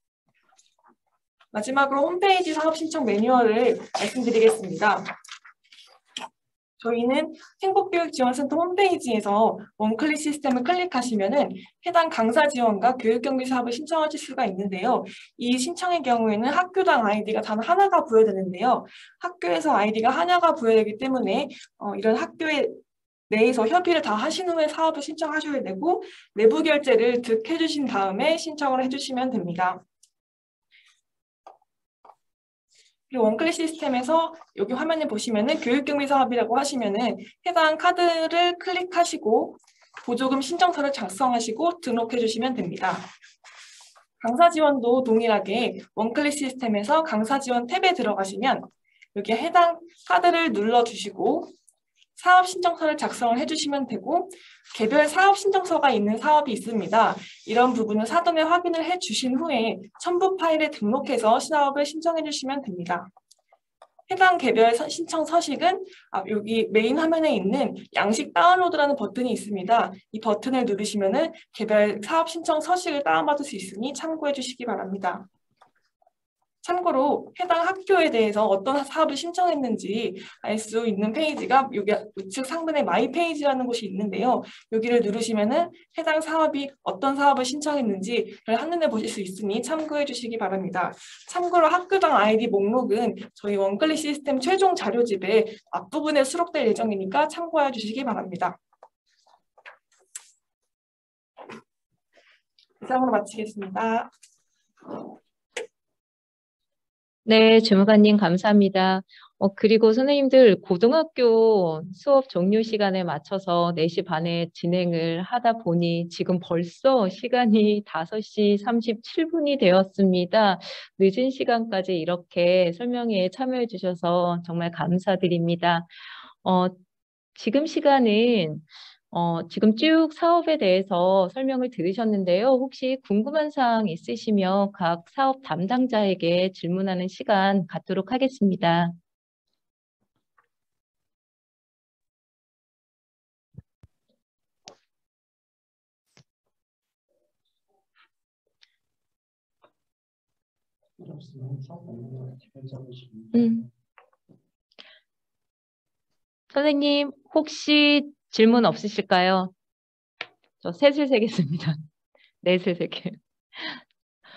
Speaker 4: 마지막으로 홈페이지 사업 신청 매뉴얼을 말씀드리겠습니다. 저희는 행복교육지원센터 홈페이지에서 원클릭 시스템을 클릭하시면은 해당 강사 지원과 교육경비 사업을 신청하실 수가 있는데요. 이 신청의 경우에는 학교당 아이디가 단 하나가 부여되는데요. 학교에서 아이디가 하나가 부여되기 때문에 이런 학교의 내에서 협의를 다 하신 후에 사업을 신청하셔야 되고, 내부 결제를 득 해주신 다음에 신청을 해주시면 됩니다. 그리고 원클릭 시스템에서 여기 화면에 보시면은 교육경비 사업이라고 하시면은 해당 카드를 클릭하시고 보조금 신청서를 작성하시고 등록해 주시면 됩니다. 강사 지원도 동일하게 원클릭 시스템에서 강사 지원 탭에 들어가시면 여기 해당 카드를 눌러 주시고 사업 신청서를 작성을 해주시면 되고, 개별 사업 신청서가 있는 사업이 있습니다. 이런 부분은 사전에 확인을 해주신 후에 첨부 파일에 등록해서 사업을 신청해 주시면 됩니다. 해당 개별 신청 서식은 여기 메인 화면에 있는 양식 다운로드라는 버튼이 있습니다. 이 버튼을 누르시면은 개별 사업 신청 서식을 다운받을 수 있으니 참고해 주시기 바랍니다. 참고로 해당 학교에 대해서 어떤 사업을 신청했는지 알 수 있는 페이지가 여기 우측 상단에 마이 페이지라는 곳이 있는데요. 여기를 누르시면은 해당 사업이 어떤 사업을 신청했는지를 한눈에 보실 수 있으니 참고해 주시기 바랍니다. 참고로 학교당 아이디 목록은 저희 원클릭 시스템 최종 자료집에 앞부분에 수록될 예정이니까 참고해 주시기 바랍니다. 이상으로 마치겠습니다.
Speaker 7: 네, 주무관님 감사합니다. 그리고 선생님들 고등학교 수업 종료 시간에 맞춰서 4시 반에 진행을 하다 보니 지금 벌써 시간이 5시 37분이 되었습니다. 늦은 시간까지 이렇게 설명회에 참여해 주셔서 정말 감사드립니다. 지금 시간은 지금 쭉 사업에 대해서 설명을 들으셨는데요. 혹시 궁금한 사항 있으시면 각 사업 담당자에게 질문하는 시간 갖도록 하겠습니다. 선생님, 혹시 질문 없으실까요? 저 셋을 세겠습니다. 넷을 세게요.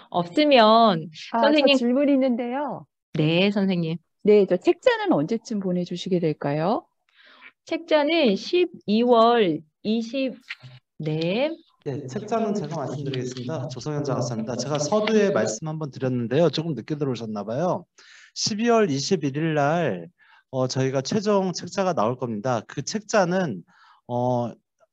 Speaker 7: 없으면 선생님.
Speaker 11: 저 질문이 있는데요.
Speaker 7: 네, 선생님.
Speaker 11: 네, 저 책자는 언제쯤 보내주시게 될까요?
Speaker 7: 책자는 12월 20... 네.
Speaker 1: 네, 책자는 제가 말씀드리겠습니다. 조성현 장학사입니다. 제가 서두에 말씀 한번 드렸는데요. 조금 늦게 들어오셨나 봐요. 12월 21일 날 저희가 최종 책자가 나올 겁니다. 그 책자는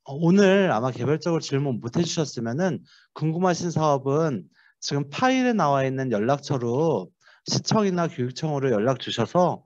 Speaker 1: 오늘 아마 개별적으로 질문 못 해주셨으면은 궁금하신 사업은 지금 파일에 나와 있는 연락처로 시청이나 교육청으로 연락 주셔서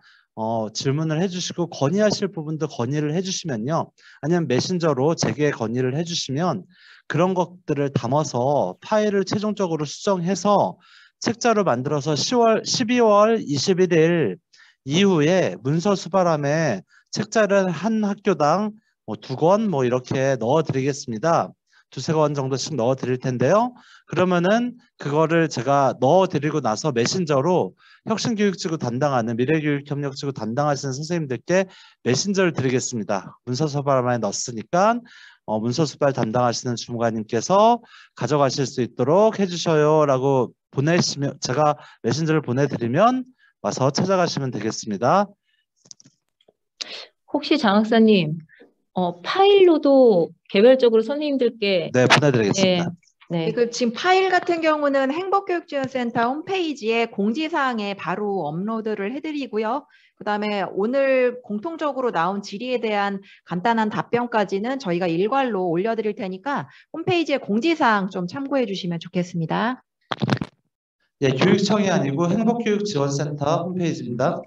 Speaker 1: 질문을 해주시고 건의하실 부분도 건의를 해주시면요. 아니면 메신저로 제게 건의를 해주시면 그런 것들을 담아서 파일을 최종적으로 수정해서 책자로 만들어서 12월 21일 이후에 문서 수바람에 책자를 한 학교당 뭐 2권 뭐 이렇게 넣어드리겠습니다. 2~3권 정도씩 넣어드릴 텐데요. 그러면은 그거를 제가 넣어드리고 나서 메신저로 혁신교육지구 담당하는 미래교육협력지구 담당하시는 선생님들께 메신저를 드리겠습니다. 문서서발만에 넣었으니까 문서수발 담당하시는 주무관님께서 가져가실 수 있도록 해주셔요 라고 보내시면 제가 메신저를 보내드리면 와서 찾아가시면 되겠습니다.
Speaker 7: 혹시 장학사님 파일로도 개별적으로 선생님들께
Speaker 1: 네, 보내드리겠습니다.
Speaker 7: 네.
Speaker 12: 지금 파일 같은 경우는 행복교육지원센터 홈페이지에 공지사항에 바로 업로드를 해드리고요. 그다음에 오늘 공통적으로 나온 질의에 대한 간단한 답변까지는 저희가 일괄로 올려드릴 테니까 홈페이지에 공지사항 좀 참고해 주시면 좋겠습니다.
Speaker 1: 예, 교육청이 아니고 행복교육지원센터 홈페이지입니다.